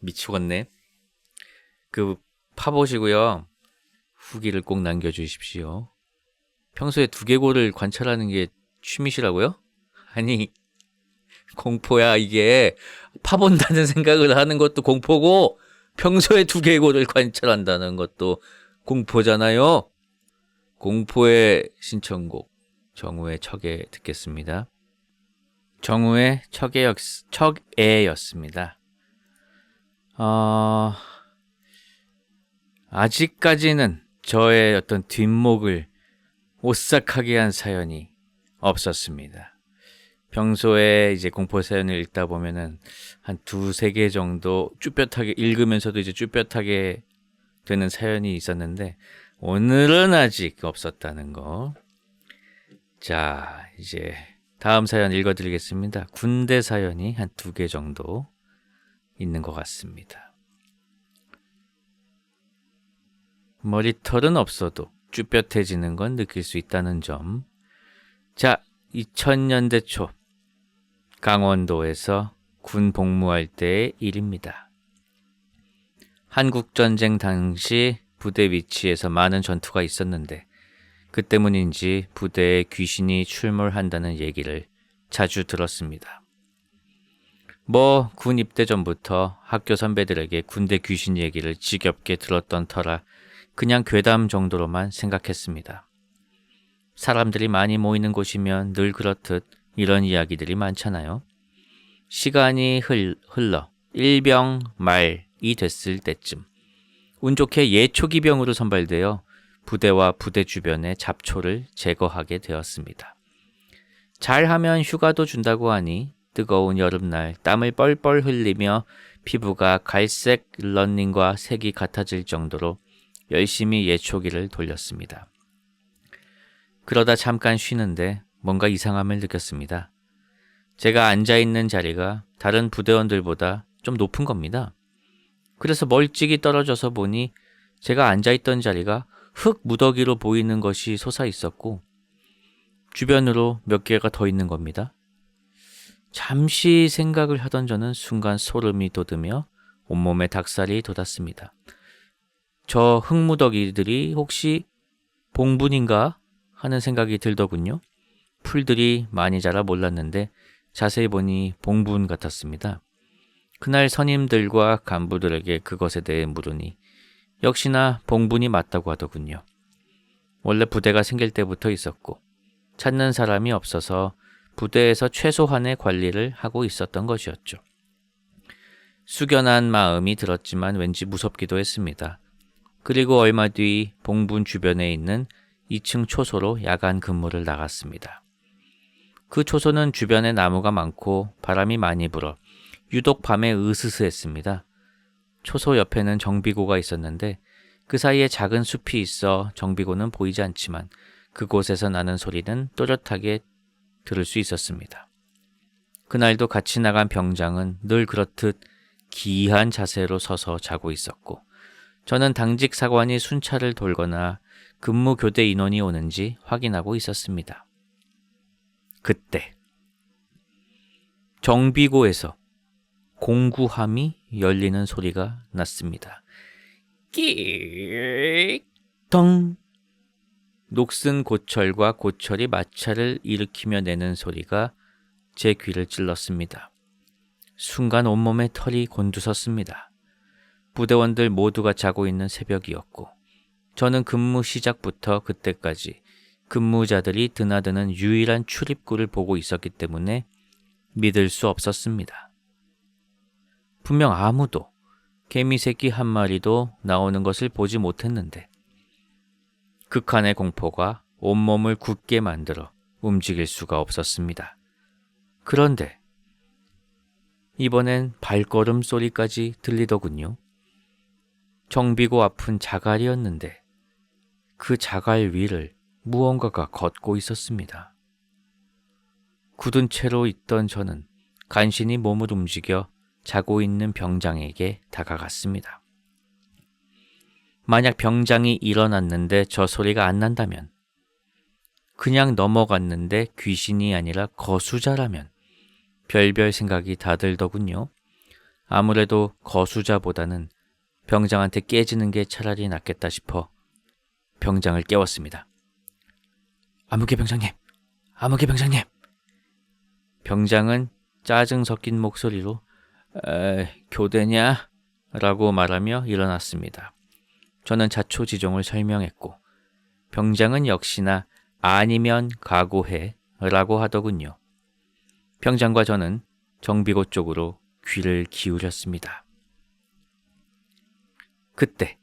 미치겠네. 파보시고요. 후기를 꼭 남겨주십시오. 평소에 두개골을 관찰하는 게 취미시라고요? 아니, 공포야 이게. 파본다는 생각을 하는 것도 공포고 평소에 두개골을 관찰한다는 것도 공포잖아요. 공포의 신청곡 정우의 척에 듣겠습니다. 정우의 척에였습니다. 아직까지는 저의 어떤 뒷목을 오싹하게 한 사연이 없었습니다. 평소에 이제 공포 사연을 읽다 보면은 한 2-3개 정도 쭈뼛하게 읽으면서도 이제 쭈뼛하게 되는 사연이 있었는데 오늘은 아직 없었다는 거. 자, 이제 다음 사연 읽어드리겠습니다. 군대 사연이 한 2개 정도 있는 것 같습니다. 머리털은 없어도 쭈뼛해지는 건 느낄 수 있다는 점. 자, 2000년대 초 강원도에서 군 복무할 때의 일입니다. 한국전쟁 당시 부대 위치에서 많은 전투가 있었는데 그 때문인지 부대에 귀신이 출몰한다는 얘기를 자주 들었습니다. 군 입대 전부터 학교 선배들에게 군대 귀신 얘기를 지겹게 들었던 터라 그냥 괴담 정도로만 생각했습니다. 사람들이 많이 모이는 곳이면 늘 그렇듯 이런 이야기들이 많잖아요. 시간이 흘러 일병 말이 됐을 때쯤 운 좋게 예초기병으로 선발되어 부대와 부대 주변의 잡초를 제거하게 되었습니다. 잘하면 휴가도 준다고 하니 뜨거운 여름날 땀을 뻘뻘 흘리며 피부가 갈색 런닝과 색이 같아질 정도로 열심히 예초기를 돌렸습니다. 그러다 잠깐 쉬는데 뭔가 이상함을 느꼈습니다. 제가 앉아있는 자리가 다른 부대원들보다 좀 높은 겁니다. 그래서 멀찍이 떨어져서 보니 제가 앉아있던 자리가 흙 무더기로 보이는 것이 솟아 있었고 주변으로 몇 개가 더 있는 겁니다. 잠시 생각을 하던 저는 순간 소름이 돋으며 온몸에 닭살이 돋았습니다. 저 흙무더기들이 혹시 봉분인가 하는 생각이 들더군요. 풀들이 많이 자라 몰랐는데 자세히 보니 봉분 같았습니다. 그날 선임들과 간부들에게 그것에 대해 물으니 역시나 봉분이 맞다고 하더군요. 원래 부대가 생길 때부터 있었고 찾는 사람이 없어서 부대에서 최소한의 관리를 하고 있었던 것이었죠. 숙연한 마음이 들었지만 왠지 무섭기도 했습니다. 그리고 얼마 뒤 봉분 주변에 있는 2층 초소로 야간 근무를 나갔습니다. 그 초소는 주변에 나무가 많고 바람이 많이 불어 유독 밤에 으스스했습니다. 초소 옆에는 정비고가 있었는데 그 사이에 작은 숲이 있어 정비고는 보이지 않지만 그곳에서 나는 소리는 또렷하게 들을 수 있었습니다. 그날도 같이 나간 병장은 늘 그렇듯 기이한 자세로 서서 자고 있었고 저는 당직 사관이 순찰을 돌거나 근무 교대 인원이 오는지 확인하고 있었습니다. 그때 정비고에서 공구함이 열리는 소리가 났습니다. 끼익덩. 녹슨 고철과 고철이 마찰을 일으키며 내는 소리가 제 귀를 찔렀습니다. 순간 온몸에 털이 곤두섰습니다. 부대원들 모두가 자고 있는 새벽이었고 저는 근무 시작부터 그때까지 근무자들이 드나드는 유일한 출입구를 보고 있었기 때문에 믿을 수 없었습니다. 분명 아무도 개미 새끼 한 마리도 나오는 것을 보지 못했는데 극한의 공포가 온몸을 굳게 만들어 움직일 수가 없었습니다. 그런데 이번엔 발걸음 소리까지 들리더군요. 정비고 앞은 자갈이었는데 그 자갈 위를 무언가가 걷고 있었습니다. 굳은 채로 있던 저는 간신히 몸을 움직여 자고 있는 병장에게 다가갔습니다. 만약 병장이 일어났는데 저 소리가 안 난다면, 그냥 넘어갔는데 귀신이 아니라 거수자라면 별별 생각이 다 들더군요. 아무래도 거수자보다는 병장한테 깨지는 게 차라리 낫겠다 싶어 병장을 깨웠습니다. 아무개 병장님! 아무개 병장님! 병장은 짜증 섞인 목소리로 교대냐? 라고 말하며 일어났습니다. 저는 자초지종을 설명했고 병장은 역시나 아니면 각오해 라고 하더군요. 병장과 저는 정비고 쪽으로 귀를 기울였습니다. 그때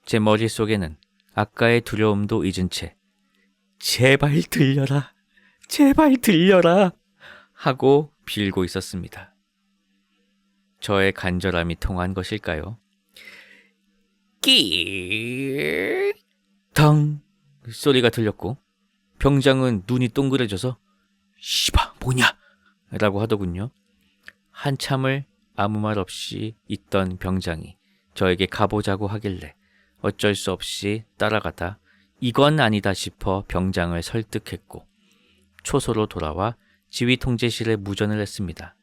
제 머릿속에는 아까의 두려움도 잊은 채 제발 들려라, 제발 들려라 하고 빌고 있었습니다. 저의 간절함이 통한 것일까요? 끼덩 소리가 들렸고 병장은 눈이 동그래져서 씨바 뭐냐? 라고 하더군요. 한참을 아무 말 없이 있던 병장이 저에게 가보자고 하길래 어쩔 수 없이 따라가다 이건 아니다 싶어 병장을 설득했고 초소로 돌아와 지휘 통제실에 무전을 했습니다.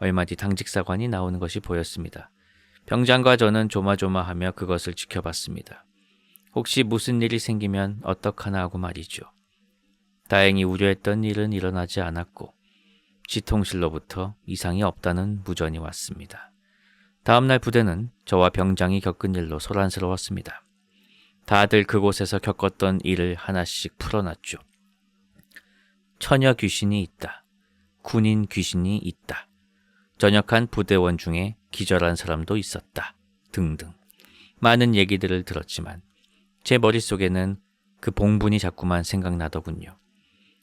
얼마 뒤 당직사관이 나오는 것이 보였습니다. 병장과 저는 조마조마하며 그것을 지켜봤습니다. 혹시 무슨 일이 생기면 어떡하나 하고 말이죠. 다행히 우려했던 일은 일어나지 않았고 지통실로부터 이상이 없다는 무전이 왔습니다. 다음날 부대는 저와 병장이 겪은 일로 소란스러웠습니다. 다들 그곳에서 겪었던 일을 하나씩 풀어놨죠. 처녀 귀신이 있다. 군인 귀신이 있다. 전역한 부대원 중에 기절한 사람도 있었다. 등등. 많은 얘기들을 들었지만 제 머릿속에는 그 봉분이 자꾸만 생각나더군요.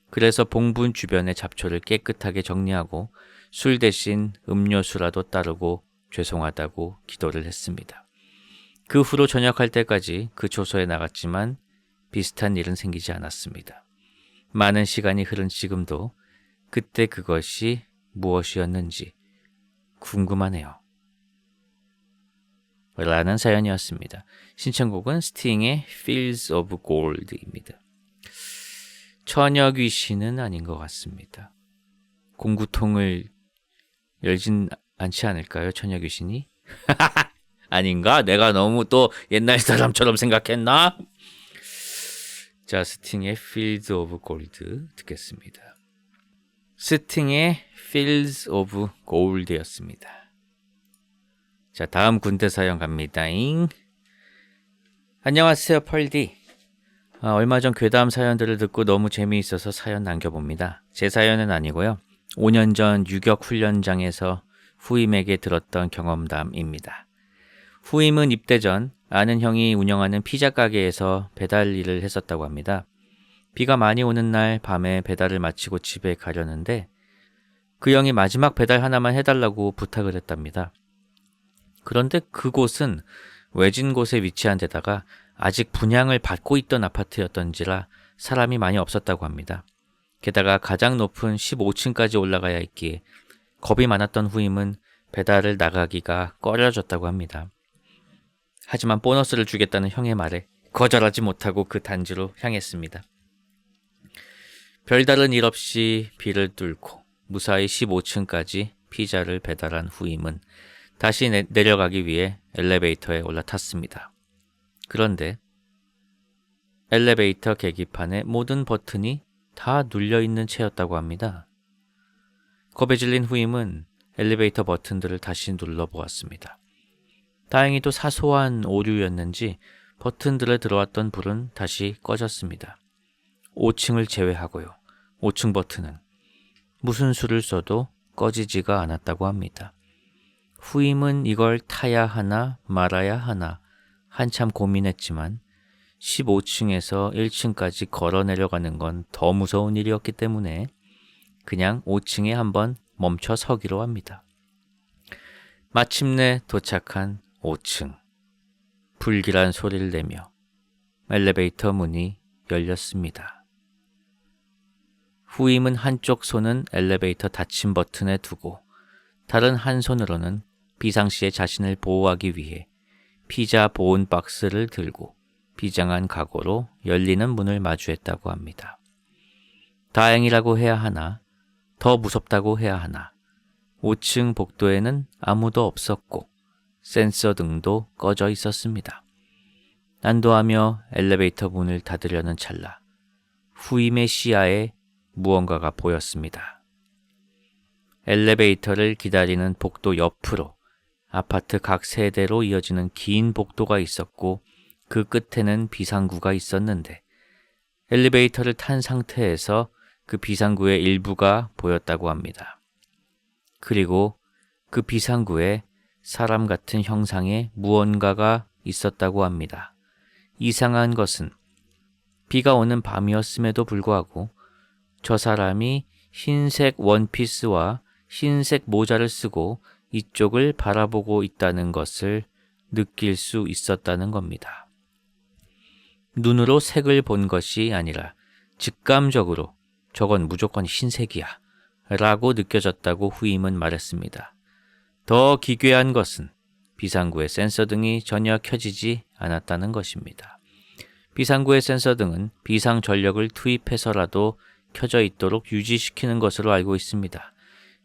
그래서 봉분 주변의 잡초를 깨끗하게 정리하고 술 대신 음료수라도 따르고 죄송하다고 기도를 했습니다. 그 후로 전역할 때까지 그 초소에 나갔지만 비슷한 일은 생기지 않았습니다. 많은 시간이 흐른 지금도 그때 그것이 무엇이었는지 궁금하네요. 라는 사연이었습니다. 신청곡은 스팅의 Fields of Gold입니다. 처녀 귀신은 아닌 것 같습니다. 공구통을 열진 않지 않을까요? 처녀 귀신이? 아닌가? 내가 너무 또 옛날 사람처럼 생각했나? 자, 스팅의 Fields of Gold 듣겠습니다. 스팅의 Fields of Gold였습니다. 자, 다음 군대 사연 갑니다잉. 안녕하세요, 펄디. 얼마 전 괴담 사연들을 듣고 너무 재미있어서 사연 남겨봅니다. 제 사연은 아니고요. 5년 전 유격 훈련장에서 후임에게 들었던 경험담입니다. 후임은 입대 전 아는 형이 운영하는 피자 가게에서 배달 일을 했었다고 합니다. 비가 많이 오는 날 밤에 배달을 마치고 집에 가려는데 그 형이 마지막 배달 하나만 해달라고 부탁을 했답니다. 그런데 그곳은 외진 곳에 위치한 데다가 아직 분양을 받고 있던 아파트였던지라 사람이 많이 없었다고 합니다. 게다가 가장 높은 15층까지 올라가야 했기에 겁이 많았던 후임은 배달을 나가기가 꺼려졌다고 합니다. 하지만 보너스를 주겠다는 형의 말에 거절하지 못하고 그 단지로 향했습니다. 별다른 일 없이 비를 뚫고 무사히 15층까지 피자를 배달한 후임은 다시 내려가기 위해 엘리베이터에 올라탔습니다. 그런데 엘리베이터 계기판의 모든 버튼이 다 눌려있는 채였다고 합니다. 겁에 질린 후임은 엘리베이터 버튼들을 다시 눌러보았습니다. 다행히도 사소한 오류였는지 버튼들에 들어왔던 불은 다시 꺼졌습니다. 5층을 제외하고요. 5층 버튼은 무슨 수를 써도 꺼지지가 않았다고 합니다. 후임은 이걸 타야 하나 말아야 하나 한참 고민했지만 15층에서 1층까지 걸어 내려가는 건 더 무서운 일이었기 때문에 그냥 5층에 한번 멈춰 서기로 합니다. 마침내 도착한 5층. 불길한 소리를 내며 엘리베이터 문이 열렸습니다. 후임은 한쪽 손은 엘리베이터 닫힘 버튼에 두고 다른 한 손으로는 비상시에 자신을 보호하기 위해 피자 보온 박스를 들고 비장한 각오로 열리는 문을 마주했다고 합니다. 다행이라고 해야 하나, 더 무섭다고 해야 하나, 5층 복도에는 아무도 없었고 센서 등도 꺼져 있었습니다. 안도하며 엘리베이터 문을 닫으려는 찰나 후임의 시야에 무언가가 보였습니다. 엘리베이터를 기다리는 복도 옆으로 아파트 각 세대로 이어지는 긴 복도가 있었고 그 끝에는 비상구가 있었는데 엘리베이터를 탄 상태에서 그 비상구의 일부가 보였다고 합니다. 그리고 그 비상구에 사람 같은 형상의 무언가가 있었다고 합니다. 이상한 것은 비가 오는 밤이었음에도 불구하고 저 사람이 흰색 원피스와 흰색 모자를 쓰고 이쪽을 바라보고 있다는 것을 느낄 수 있었다는 겁니다. 눈으로 색을 본 것이 아니라 직감적으로 저건 무조건 흰색이야 라고 느껴졌다고 후임은 말했습니다. 더 기괴한 것은 비상구의 센서 등이 전혀 켜지지 않았다는 것입니다. 비상구의 센서 등은 비상 전력을 투입해서라도 켜져 있도록 유지시키는 것으로 알고 있습니다.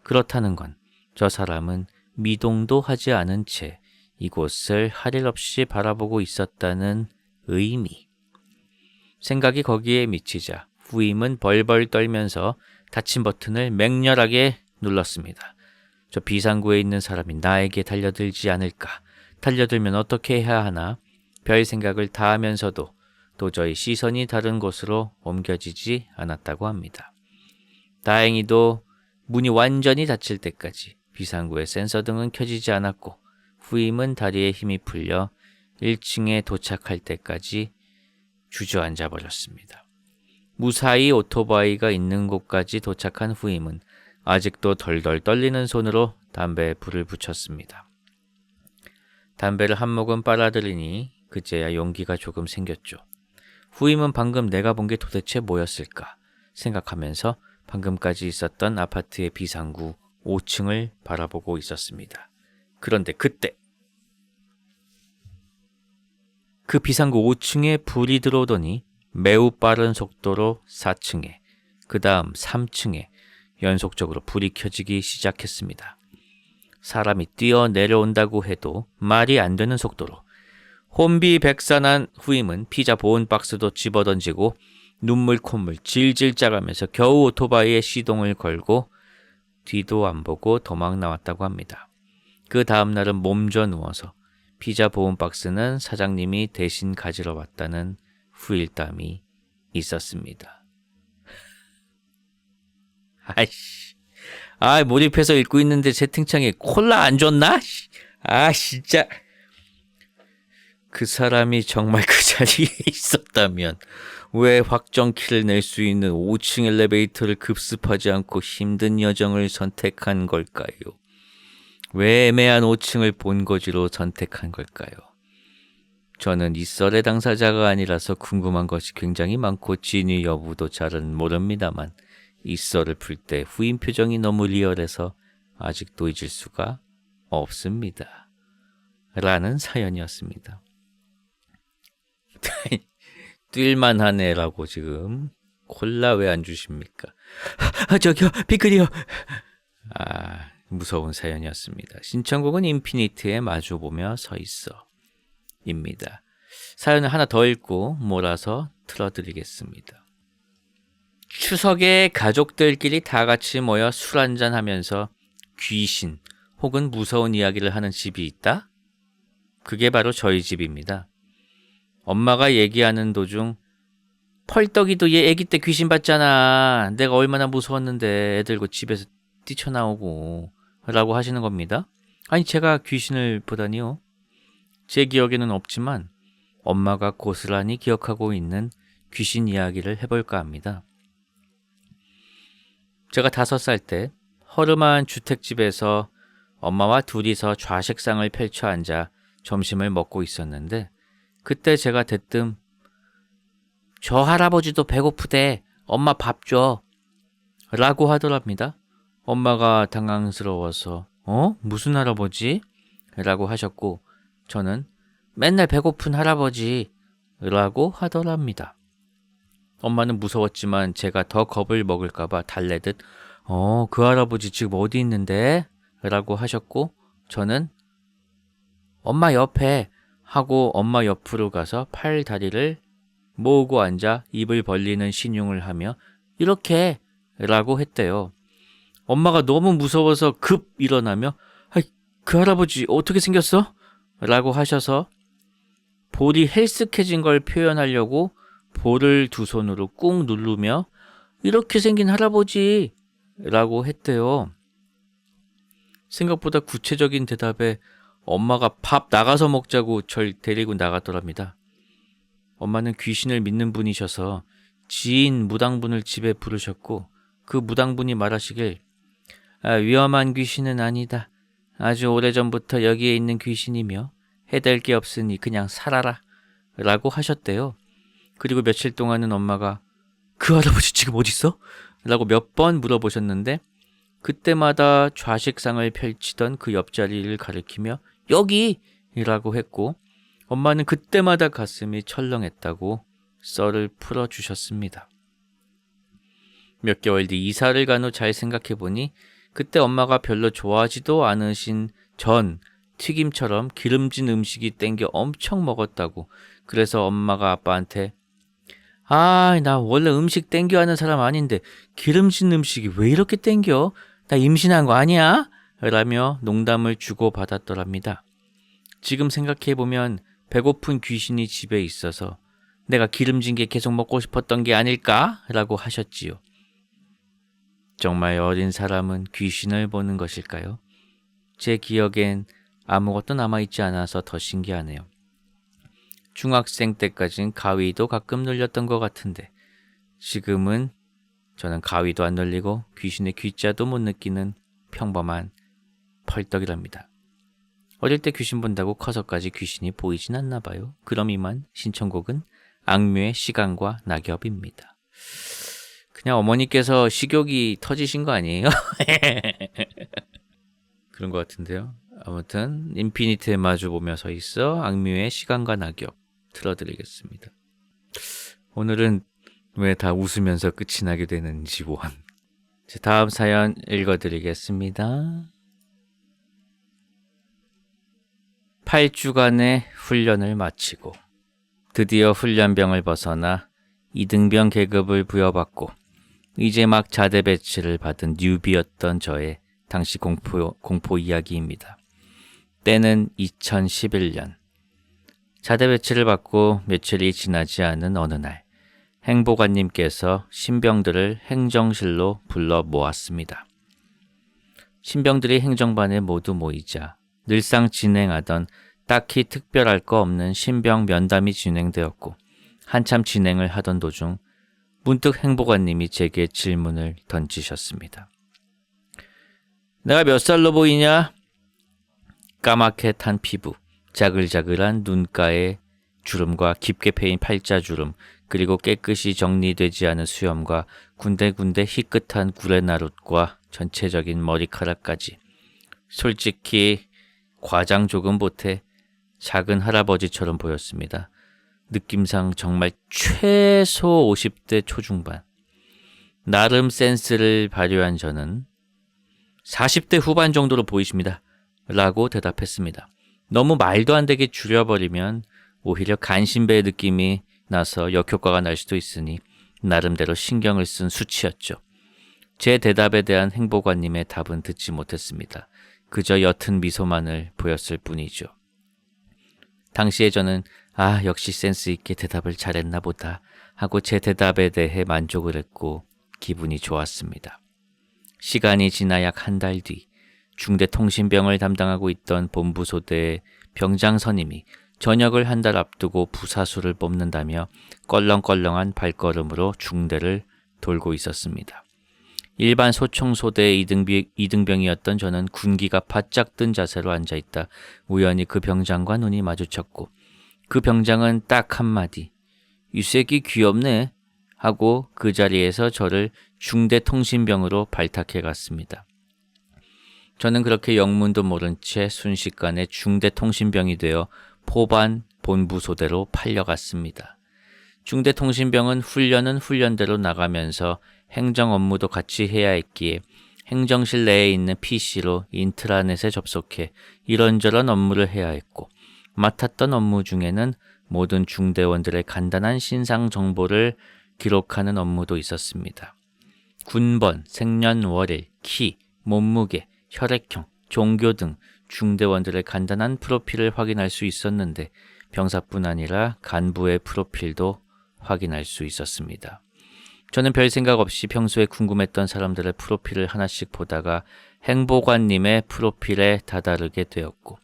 그렇다는 건 저 사람은 미동도 하지 않은 채 이곳을 할 일 없이 바라보고 있었다는 의미. 생각이 거기에 미치자 후임은 벌벌 떨면서 닫힌 버튼을 맹렬하게 눌렀습니다. 저 비상구에 있는 사람이 나에게 달려들지 않을까? 달려들면 어떻게 해야 하나? 별 생각을 다 하면서도 도저히 시선이 다른 곳으로 옮겨지지 않았다고 합니다. 다행히도 문이 완전히 닫힐 때까지 비상구의 센서 등은 켜지지 않았고 후임은 다리에 힘이 풀려 1층에 도착할 때까지 주저앉아 버렸습니다. 무사히 오토바이가 있는 곳까지 도착한 후임은 아직도 덜덜 떨리는 손으로 담배에 불을 붙였습니다. 담배를 한 모금 빨아들이니 그제야 용기가 조금 생겼죠. 후임은 방금 내가 본 게 도대체 뭐였을까 생각하면서 방금까지 있었던 아파트의 비상구 5층을 바라보고 있었습니다. 그런데 그때 그 비상구 5층에 불이 들어오더니 매우 빠른 속도로 4층에, 그 다음 3층에 연속적으로 불이 켜지기 시작했습니다. 사람이 뛰어내려온다고 해도 말이 안 되는 속도로 혼비백산한 후임은 피자 보온 박스도 집어던지고 눈물 콧물 질질 짜가면서 겨우 오토바이에 시동을 걸고 뒤도 안 보고 도망 나왔다고 합니다. 그 다음 날은 몸져 누워서 피자 보온 박스는 사장님이 대신 가지러 왔다는 후일담이 있었습니다. 아이씨, 몰입해서 읽고 있는데 채팅창에 콜라 안 줬나? 진짜. 그 사람이 정말 그 자리에 있었다면 왜 확정키를 낼 수 있는 5층 엘리베이터를 급습하지 않고 힘든 여정을 선택한 걸까요? 왜 애매한 5층을 본거지로 선택한 걸까요? 저는 이 썰의 당사자가 아니라서 궁금한 것이 굉장히 많고 진위 여부도 잘은 모릅니다만 이 썰을 풀 때 후임 표정이 너무 리얼해서 아직도 잊을 수가 없습니다. 라는 사연이었습니다. 뛸만하네라고 지금 콜라 왜 안 주십니까? 저기요 피클이요. 무서운 사연이었습니다. 신청곡은 인피니트의 마주보며 서있어 입니다. 사연을 하나 더 읽고 몰아서 틀어드리겠습니다. 추석에 가족들끼리 다 같이 모여 술 한잔 하면서 귀신 혹은 무서운 이야기를 하는 집이 있다? 그게 바로 저희 집입니다. 엄마가 얘기하는 도중 펄떡이도 얘 애기 때 귀신 봤잖아. 내가 얼마나 무서웠는데 애 들고 집에서 뛰쳐나오고 라고 하시는 겁니다. 아니 제가 귀신을 보다니요. 제 기억에는 없지만 엄마가 고스란히 기억하고 있는 귀신 이야기를 해볼까 합니다. 제가 5살 때 허름한 주택집에서 엄마와 둘이서 좌식상을 펼쳐 앉아 점심을 먹고 있었는데 그때 제가 대뜸 저 할아버지도 배고프대. 엄마 밥 줘. 라고 하더랍니다. 엄마가 당황스러워서 무슨 할아버지? 라고 하셨고 저는 맨날 배고픈 할아버지 라고 하더랍니다. 엄마는 무서웠지만 제가 더 겁을 먹을까봐 달래듯 그 할아버지 지금 어디 있는데? 라고 하셨고 저는 엄마 옆에 하고 엄마 옆으로 가서 팔 다리를 모으고 앉아 입을 벌리는 신용을 하며 이렇게 라고 했대요. 엄마가 너무 무서워서 급 일어나며 그 할아버지 어떻게 생겼어? 라고 하셔서 볼이 헬쓱해진 걸 표현하려고 볼을 두 손으로 꾹 누르며 이렇게 생긴 할아버지 라고 했대요. 생각보다 구체적인 대답에 엄마가 밥 나가서 먹자고 절 데리고 나갔더랍니다. 엄마는 귀신을 믿는 분이셔서 지인 무당분을 집에 부르셨고 그 무당분이 말하시길 위험한 귀신은 아니다. 아주 오래전부터 여기에 있는 귀신이며 해댈 게 없으니 그냥 살아라 라고 하셨대요. 그리고 며칠 동안은 엄마가 그 할아버지 지금 어딨어? 라고 몇 번 물어보셨는데 그때마다 좌식상을 펼치던 그 옆자리를 가리키며 여기! 이라고 했고 엄마는 그때마다 가슴이 철렁했다고 썰을 풀어주셨습니다. 몇 개월 뒤 이사를 간 후 잘 생각해보니 그때 엄마가 별로 좋아하지도 않으신 전 튀김처럼 기름진 음식이 땡겨 엄청 먹었다고. 그래서 엄마가 아빠한테 나 원래 음식 땡겨 하는 사람 아닌데 기름진 음식이 왜 이렇게 땡겨? 나 임신한 거 아니야? 라며 농담을 주고받았더랍니다. 지금 생각해보면 배고픈 귀신이 집에 있어서 내가 기름진 게 계속 먹고 싶었던 게 아닐까? 라고 하셨지요. 정말 어린 사람은 귀신을 보는 것일까요? 제 기억엔 아무것도 남아있지 않아서 더 신기하네요. 중학생 때까진 가위도 가끔 눌렸던 것 같은데 지금은 저는 가위도 안 눌리고 귀신의 귀자도 못 느끼는 평범한 펄떡이랍니다. 어릴 때 귀신 본다고 커서까지 귀신이 보이진 않나 봐요. 그럼 이만 신청곡은 악뮤의 시간과 낙엽입니다. 그냥 어머니께서 식욕이 터지신 거 아니에요? 그런 것 같은데요. 아무튼 인피니트에 마주보며 서 있어 악뮤의 시간과 낙엽 틀어드리겠습니다. 오늘은 왜 다 웃으면서 끝이 나게 되는지 원. 다음 사연 읽어드리겠습니다. 8주간의 훈련을 마치고 드디어 훈련병을 벗어나 2등병 계급을 부여받고 이제 막 자대 배치를 받은 뉴비였던 저의 당시 공포 이야기입니다. 때는 2011년. 자대 배치를 받고 며칠이 지나지 않은 어느 날 행보관님께서 신병들을 행정실로 불러 모았습니다. 신병들이 행정반에 모두 모이자 늘상 진행하던 딱히 특별할 거 없는 신병 면담이 진행되었고 한참 진행을 하던 도중 문득 행보관님이 제게 질문을 던지셨습니다. 내가 몇 살로 보이냐? 까맣게 탄 피부, 자글자글한 눈가에 주름과 깊게 패인 팔자주름, 그리고 깨끗이 정리되지 않은 수염과 군데군데 희끗한 구레나룻과 전체적인 머리카락까지. 솔직히 과장 조금 보태 작은 할아버지처럼 보였습니다. 느낌상 정말 최소 50대 초중반. 나름 센스를 발휘한 저는 40대 후반 정도로 보이십니다. 라고 대답했습니다. 너무 말도 안 되게 줄여버리면 오히려 간신배의 느낌이 나서 역효과가 날 수도 있으니 나름대로 신경을 쓴 수치였죠. 제 대답에 대한 행보관님의 답은 듣지 못했습니다. 그저 옅은 미소만을 보였을 뿐이죠. 당시에 저는 역시 센스 있게 대답을 잘했나 보다 하고 제 대답에 대해 만족을 했고 기분이 좋았습니다. 시간이 지나 약 한 달 뒤 중대통신병을 담당하고 있던 본부소대의 병장 선임이 전역을 한 달 앞두고 부사수를 뽑는다며 껄렁껄렁한 발걸음으로 중대를 돌고 있었습니다. 일반 소총소대의 2등병이었던 저는 군기가 바짝 뜬 자세로 앉아있다 우연히 그 병장과 눈이 마주쳤고 그 병장은 딱 한마디 이 새끼 귀엽네 하고 그 자리에서 저를 중대통신병으로 발탁해 갔습니다. 저는 그렇게 영문도 모른 채 순식간에 중대통신병이 되어 포반 본부소대로 팔려갔습니다. 중대통신병은 훈련은 훈련대로 나가면서 행정 업무도 같이 해야 했기에 행정실 내에 있는 PC로 인트라넷에 접속해 이런저런 업무를 해야 했고 맡았던 업무 중에는 모든 중대원들의 간단한 신상 정보를 기록하는 업무도 있었습니다. 군번, 생년월일, 키, 몸무게, 혈액형, 종교 등 중대원들의 간단한 프로필을 확인할 수 있었는데 병사뿐 아니라 간부의 프로필도 확인할 수 있었습니다. 저는 별 생각 없이 평소에 궁금했던 사람들의 프로필을 하나씩 보다가 행보관님의 프로필에 다다르게 되었고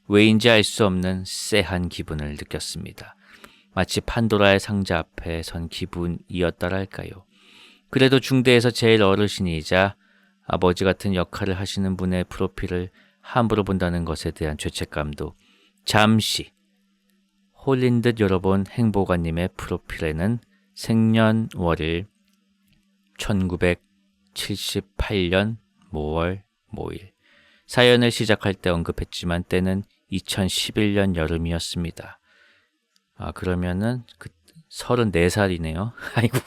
왜인지 알 수 없는 쎄한 기분을 느꼈습니다. 마치 판도라의 상자 앞에 선 기분이었다랄까요. 그래도 중대에서 제일 어르신이자 아버지 같은 역할을 하시는 분의 프로필을 함부로 본다는 것에 대한 죄책감도 잠시 홀린 듯 열어본 행보관님의 프로필에는 생년월일 1978년 5월 5일 사연을 시작할 때 언급했지만 때는 2011년 여름이었습니다. 그러면은 34살이네요. 아이고.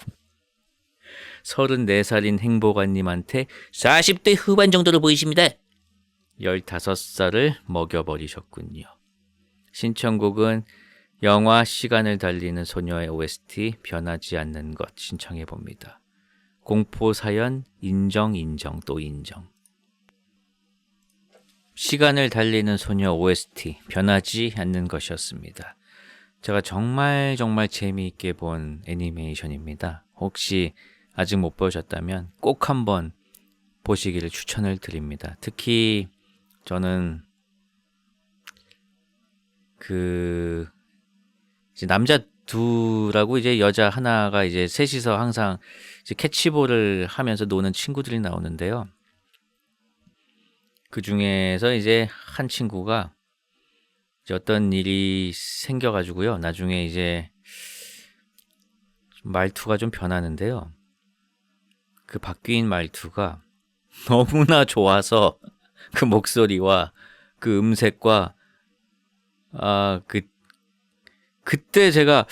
34살인 행보관님한테 40대 후반 정도로 보이십니다. 15살을 먹여버리셨군요. 신청곡은 영화 시간을 달리는 소녀의 OST 변하지 않는 것 신청해봅니다. 공포사연 인정 또 인정. 시간을 달리는 소녀 OST 변하지 않는 것이었습니다. 제가 정말 재미있게 본 애니메이션입니다. 혹시 아직 못 보셨다면 꼭 한번 보시기를 추천을 드립니다. 특히 저는 이제 남자 둘하고 이제 여자 하나가 이제 셋이서 항상 이제 캐치볼을 하면서 노는 친구들이 나오는데요. 그 중에서 이제 한 친구가 이제 어떤 일이 생겨가지고요. 나중에 이제 말투가 좀 변하는데요. 그 바뀐 말투가 너무나 좋아서 그 목소리와 그 음색과 그때 제가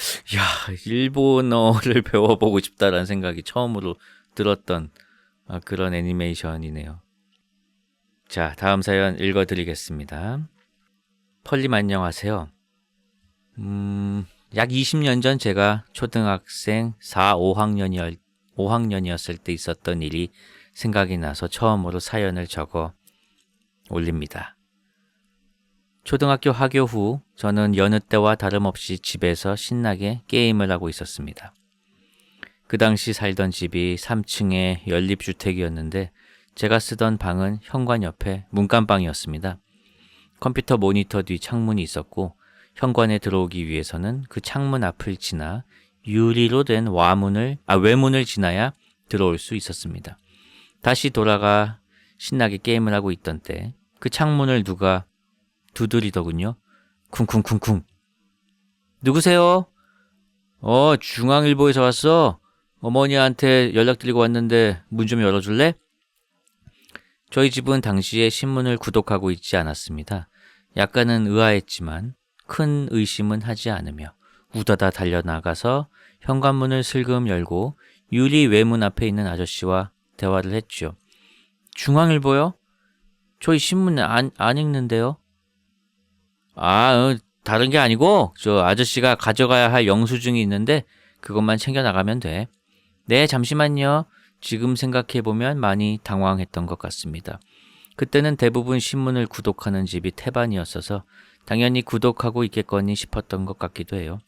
일본어를 배워보고 싶다라는 생각이 처음으로 들었던 그런 애니메이션이네요. 자, 다음 사연 읽어드리겠습니다. 펄님 안녕하세요. 약 20년 전 제가 초등학생 4, 5학년이었을 때 있었던 일이 생각이 나서 처음으로 사연을 적어 올립니다. 초등학교 하교 후 저는 여느 때와 다름없이 집에서 신나게 게임을 하고 있었습니다. 그 당시 살던 집이 3층의 연립주택이었는데 제가 쓰던 방은 현관 옆에 문간방이었습니다. 컴퓨터 모니터 뒤 창문이 있었고 현관에 들어오기 위해서는 그 창문 앞을 지나 유리로 된 외문을 지나야 들어올 수 있었습니다. 다시 돌아가 신나게 게임을 하고 있던 때 그 창문을 누가 두드리더군요. 쿵쿵쿵쿵. 누구세요? 중앙일보에서 왔어. 어머니한테 연락드리고 왔는데 문 좀 열어줄래? 저희 집은 당시에 신문을 구독하고 있지 않았습니다. 약간은 의아했지만 큰 의심은 하지 않으며 우다다 달려나가서 현관문을 슬금 열고 유리 외문 앞에 있는 아저씨와 대화를 했죠. 중앙일보요? 저희 신문 안 읽는데요. 다른 게 아니고 저 아저씨가 가져가야 할 영수증이 있는데 그것만 챙겨나가면 돼. 네, 잠시만요. 지금 생각해보면 많이 당황했던 것 같습니다. 그때는 대부분 신문을 구독하는 집이 태반이었어서 당연히 구독하고 있겠거니 싶었던 것 같기도 해요.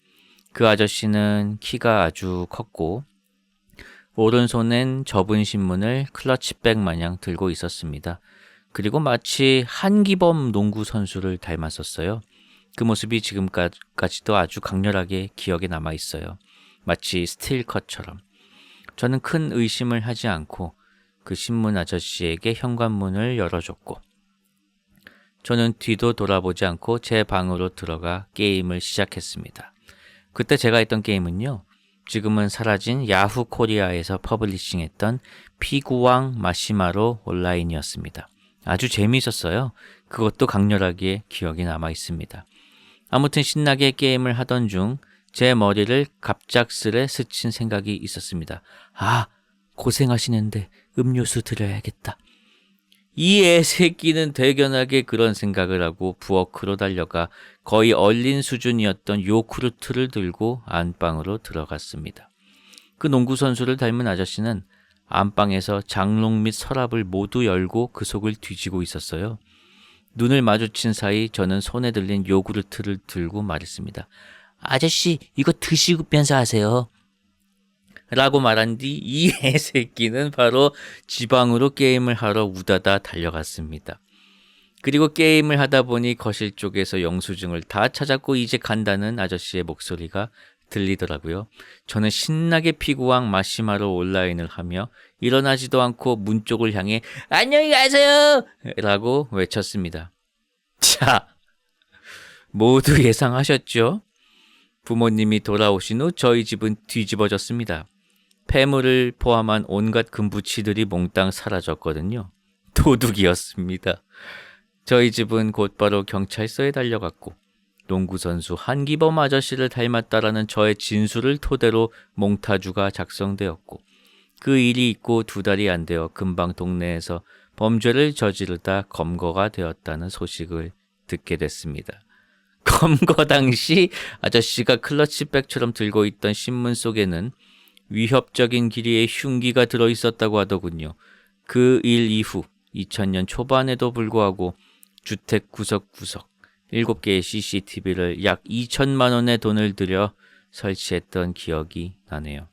그 아저씨는 키가 아주 컸고 오른손엔 접은 신문을 클러치백 마냥 들고 있었습니다. 그리고 마치 한기범 농구 선수를 닮았었어요. 그 모습이 지금까지도 아주 강렬하게 기억에 남아 있어요. 마치 스틸컷처럼. 저는 큰 의심을 하지 않고 그 신문 아저씨에게 현관문을 열어줬고 저는 뒤도 돌아보지 않고 제 방으로 들어가 게임을 시작했습니다. 그때 제가 했던 게임은요. 지금은 사라진 야후 코리아에서 퍼블리싱했던 피구왕 마시마로 온라인이었습니다. 아주 재미있었어요. 그것도 강렬하게 기억이 남아 있습니다. 아무튼 신나게 게임을 하던 중 제 머리를 갑작스레 스친 생각이 있었습니다. 고생하시는데 음료수 드려야겠다. 이 애새끼는 대견하게 그런 생각을 하고 부엌으로 달려가 거의 얼린 수준이었던 요구르트를 들고 안방으로 들어갔습니다. 그 농구선수를 닮은 아저씨는 안방에서 장롱 및 서랍을 모두 열고 그 속을 뒤지고 있었어요. 눈을 마주친 사이 저는 손에 들린 요구르트를 들고 말했습니다. 아저씨, 이거 드시면서 하세요. 라고 말한 뒤 이 애새끼는 바로 지방으로 게임을 하러 우다다 달려갔습니다. 그리고 게임을 하다 보니 거실 쪽에서 영수증을 다 찾았고 이제 간다는 아저씨의 목소리가 들리더라고요. 저는 신나게 피구왕 마시마로 온라인을 하며 일어나지도 않고 문 쪽을 향해 안녕히 가세요! 라고 외쳤습니다. 자, 모두 예상하셨죠? 부모님이 돌아오신 후 저희 집은 뒤집어졌습니다. 폐물을 포함한 온갖 금부치들이 몽땅 사라졌거든요. 도둑이었습니다. 저희 집은 곧바로 경찰서에 달려갔고 농구선수 한기범 아저씨를 닮았다라는 저의 진술을 토대로 몽타주가 작성되었고 그 일이 있고 2달이 안 되어 금방 동네에서 범죄를 저지르다 검거가 되었다는 소식을 듣게 됐습니다. 검거 당시 아저씨가 클러치백처럼 들고 있던 신문 속에는 위협적인 길이의 흉기가 들어있었다고 하더군요. 그 일 이후 2000년 초반에도 불구하고 주택 구석구석 7개의 CCTV를 약 2천만 원의 돈을 들여 설치했던 기억이 나네요.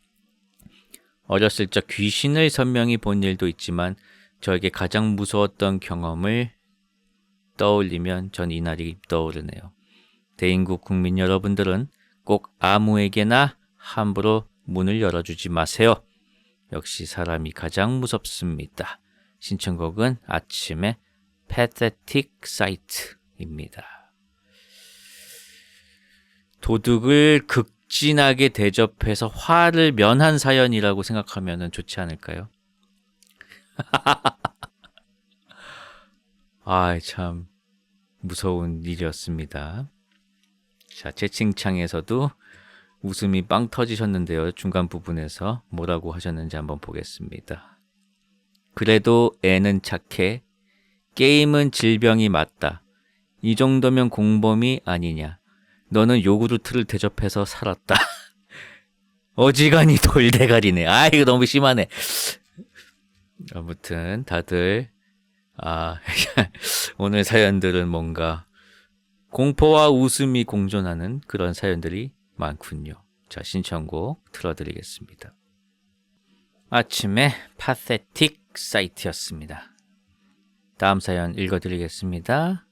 어렸을 적 귀신을 선명히 본 일도 있지만 저에게 가장 무서웠던 경험을 떠올리면 전 이날이 떠오르네요. 대인국 국민 여러분들은 꼭 아무에게나 함부로 문을 열어주지 마세요. 역시 사람이 가장 무섭습니다. 신청곡은 아침의 Pathetic Sight입니다. 도둑을 극진하게 대접해서 화를 면한 사연이라고 생각하면 좋지 않을까요? 참 무서운 일이었습니다. 자, 채팅창에서도 웃음이 빵 터지셨는데요. 중간 부분에서 뭐라고 하셨는지 한번 보겠습니다. 그래도 애는 착해. 게임은 질병이 맞다. 이 정도면 공범이 아니냐. 너는 요구르트를 대접해서 살았다. 어지간히 돌대가리네. 이거 너무 심하네. 아무튼 다들 오늘 사연들은 뭔가 공포와 웃음이 공존하는 그런 사연들이 많군요. 자, 신청곡 틀어드리겠습니다. 아침에 Pathetic Sight였습니다. 다음 사연 읽어드리겠습니다.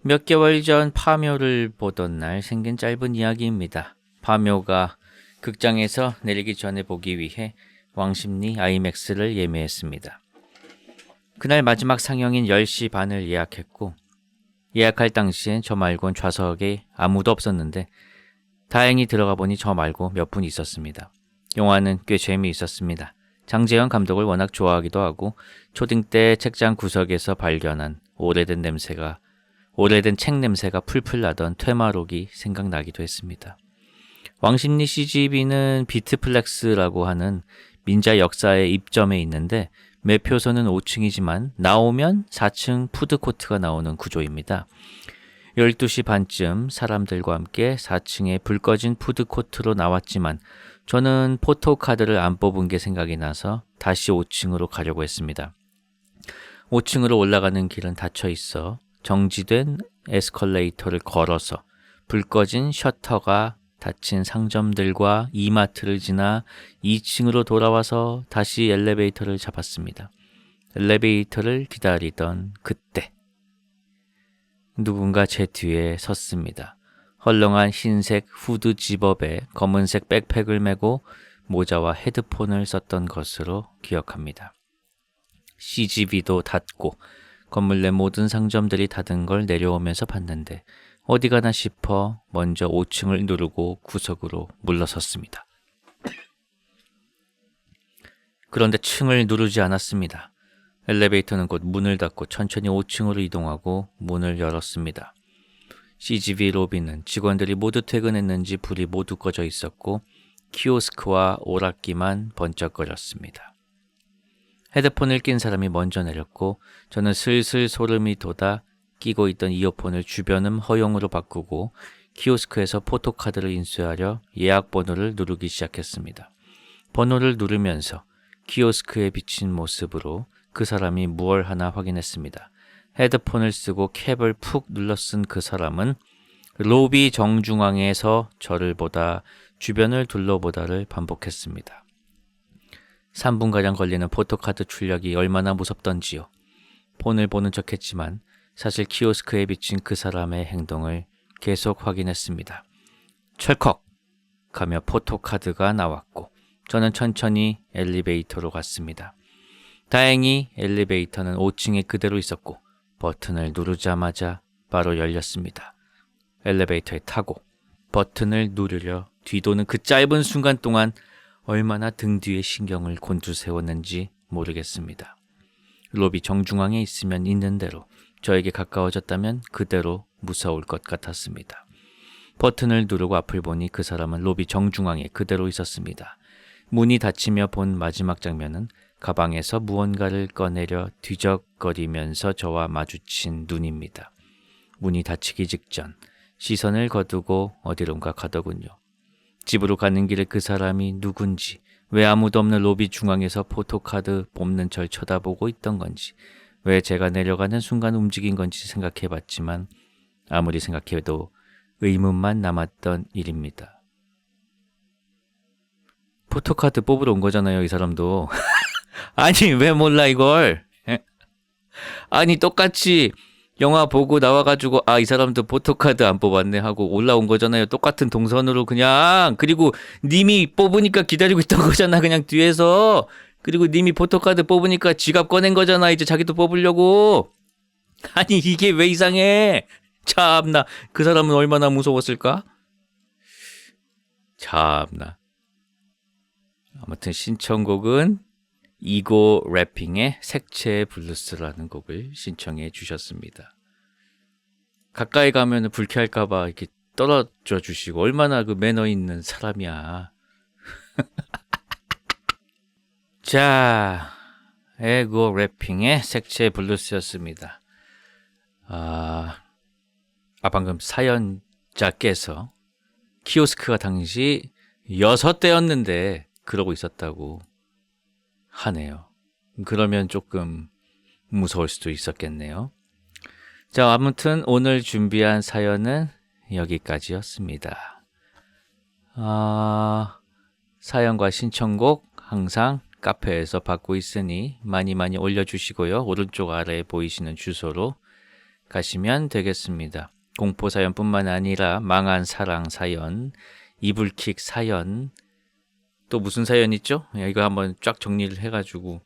몇 개월 전 파묘를 보던 날 생긴 짧은 이야기입니다. 파묘가 극장에서 내리기 전에 보기 위해 왕십리 아이맥스를 예매했습니다. 그날 마지막 상영인 10시 반을 예약했고 예약할 당시엔 저 말곤 좌석에 아무도 없었는데 다행히 들어가 보니 저 말고 몇 분 있었습니다. 영화는 꽤 재미있었습니다. 장재현 감독을 워낙 좋아하기도 하고 초딩 때 책장 구석에서 발견한 오래된 책 냄새가 풀풀 나던 퇴마록이 생각나기도 했습니다. 왕십리 CGV는 비트플렉스라고 하는 민자 역사의 입점에 있는데 매표소는 5층이지만 나오면 4층 푸드코트가 나오는 구조입니다. 12시 반쯤 사람들과 함께 4층에 불 꺼진 푸드코트로 나왔지만 저는 포토카드를 안 뽑은 게 생각이 나서 다시 5층으로 가려고 했습니다. 5층으로 올라가는 길은 닫혀 있어 정지된 에스컬레이터를 걸어서 불 꺼진 셔터가 닫힌 상점들과 이마트를 지나 2층으로 돌아와서 다시 엘리베이터를 잡았습니다. 엘리베이터를 기다리던 그때 누군가 제 뒤에 섰습니다. 헐렁한 흰색 후드 집업에 검은색 백팩을 메고 모자와 헤드폰을 썼던 것으로 기억합니다. CGV도 닫고 건물 내 모든 상점들이 닫은 걸 내려오면서 봤는데 어디 가나 싶어 먼저 5층을 누르고 구석으로 물러섰습니다. 그런데 층을 누르지 않았습니다. 엘리베이터는 곧 문을 닫고 천천히 5층으로 이동하고 문을 열었습니다. CGV 로비는 직원들이 모두 퇴근했는지 불이 모두 꺼져 있었고 키오스크와 오락기만 번쩍거렸습니다. 헤드폰을 낀 사람이 먼저 내렸고 저는 슬슬 소름이 돋아 끼고 있던 이어폰을 주변음 허용으로 바꾸고 키오스크에서 포토카드를 인수하려 예약 번호를 누르기 시작했습니다. 번호를 누르면서 키오스크에 비친 모습으로 그 사람이 무얼 하나 확인했습니다. 헤드폰을 쓰고 캡을 푹 눌러 쓴 그 사람은 로비 정중앙에서 저를 보다 주변을 둘러보다를 반복했습니다. 3분가량 걸리는 포토카드 출력이 얼마나 무섭던지요. 폰을 보는 척했지만 사실 키오스크에 비친 그 사람의 행동을 계속 확인했습니다. 철컥! 가며 포토카드가 나왔고 저는 천천히 엘리베이터로 갔습니다. 다행히 엘리베이터는 5층에 그대로 있었고 버튼을 누르자마자 바로 열렸습니다. 엘리베이터에 타고 버튼을 누르려 뒤도는 그 짧은 순간 동안 얼마나 등 뒤에 신경을 곤두세웠는지 모르겠습니다. 로비 정중앙에 있으면 있는 대로 저에게 가까워졌다면 그대로 무서울 것 같았습니다. 버튼을 누르고 앞을 보니 그 사람은 로비 정중앙에 그대로 있었습니다. 문이 닫히며 본 마지막 장면은 가방에서 무언가를 꺼내려 뒤적거리면서 저와 마주친 눈입니다. 문이 닫히기 직전 시선을 거두고 어디론가 가더군요. 집으로 가는 길에 그 사람이 누군지, 왜 아무도 없는 로비 중앙에서 포토카드 뽑는 절 쳐다보고 있던 건지, 왜 제가 내려가는 순간 움직인 건지 생각해봤지만 아무리 생각해도 의문만 남았던 일입니다. 포토카드 뽑으러 온 거잖아요, 이 사람도. 아니, 왜 몰라 이걸? 아니, 똑같이 영화 보고 나와가지고 이 사람도 포토카드 안 뽑았네 하고 올라온 거잖아요. 똑같은 동선으로 그냥. 그리고 님이 뽑으니까 기다리고 있던 거잖아, 그냥 뒤에서. 그리고 님이 포토카드 뽑으니까 지갑 꺼낸 거잖아, 이제 자기도 뽑으려고. 아니, 이게 왜 이상해? 참나, 그 사람은 얼마나 무서웠을까? 참나. 아무튼 신청곡은 이고 래핑의 색채의 블루스라는 곡을 신청해 주셨습니다. 가까이 가면 불쾌할까봐 이렇게 떨어져 주시고, 얼마나 그 매너 있는 사람이야. 자, 이고 래핑의 색채의 블루스였습니다. 방금 사연자께서 키오스크가 당시 6대였는데 그러고 있었다고 하네요. 그러면 조금 무서울 수도 있었겠네요. 자, 아무튼 오늘 준비한 사연은 여기까지였습니다. 사연과 신청곡 항상 카페에서 받고 있으니 많이 올려주시고요. 오른쪽 아래에 보이시는 주소로 가시면 되겠습니다. 공포 사연뿐만 아니라 망한 사랑 사연, 이불킥 사연, 또 무슨 사연 있죠? 이거 한번 쫙 정리를 해가지고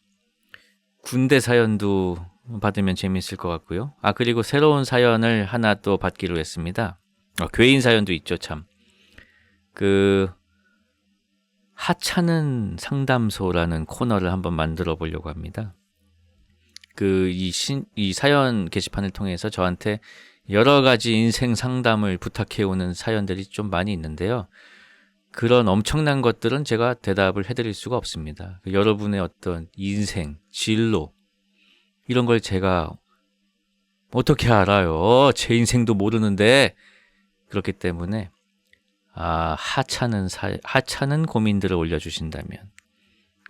군대 사연도 받으면 재밌을 것 같고요. 그리고 새로운 사연을 하나 또 받기로 했습니다. 괴인 사연도 있죠, 참. 하찮은 상담소라는 코너를 한번 만들어 보려고 합니다. 이 사연 게시판을 통해서 저한테 여러 가지 인생 상담을 부탁해오는 사연들이 좀 많이 있는데요. 그런 엄청난 것들은 제가 대답을 해드릴 수가 없습니다. 여러분의 어떤 인생, 진로, 이런 걸 제가 어떻게 알아요? 제 인생도 모르는데. 그렇기 때문에 하찮은 고민들을 올려주신다면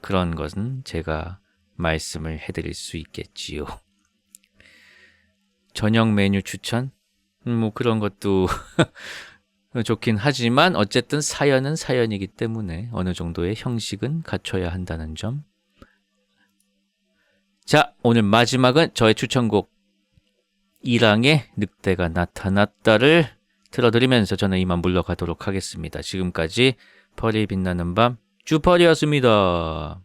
그런 것은 제가 말씀을 해드릴 수 있겠지요. 저녁 메뉴 추천? 그런 것도 좋긴 하지만 어쨌든 사연은 사연이기 때문에 어느 정도의 형식은 갖춰야 한다는 점. 자, 오늘 마지막은 저의 추천곡 이랑의 늑대가 나타났다를 틀어드리면서 저는 이만 물러가도록 하겠습니다. 지금까지 펄이 빛나는 밤 주펄이었습니다.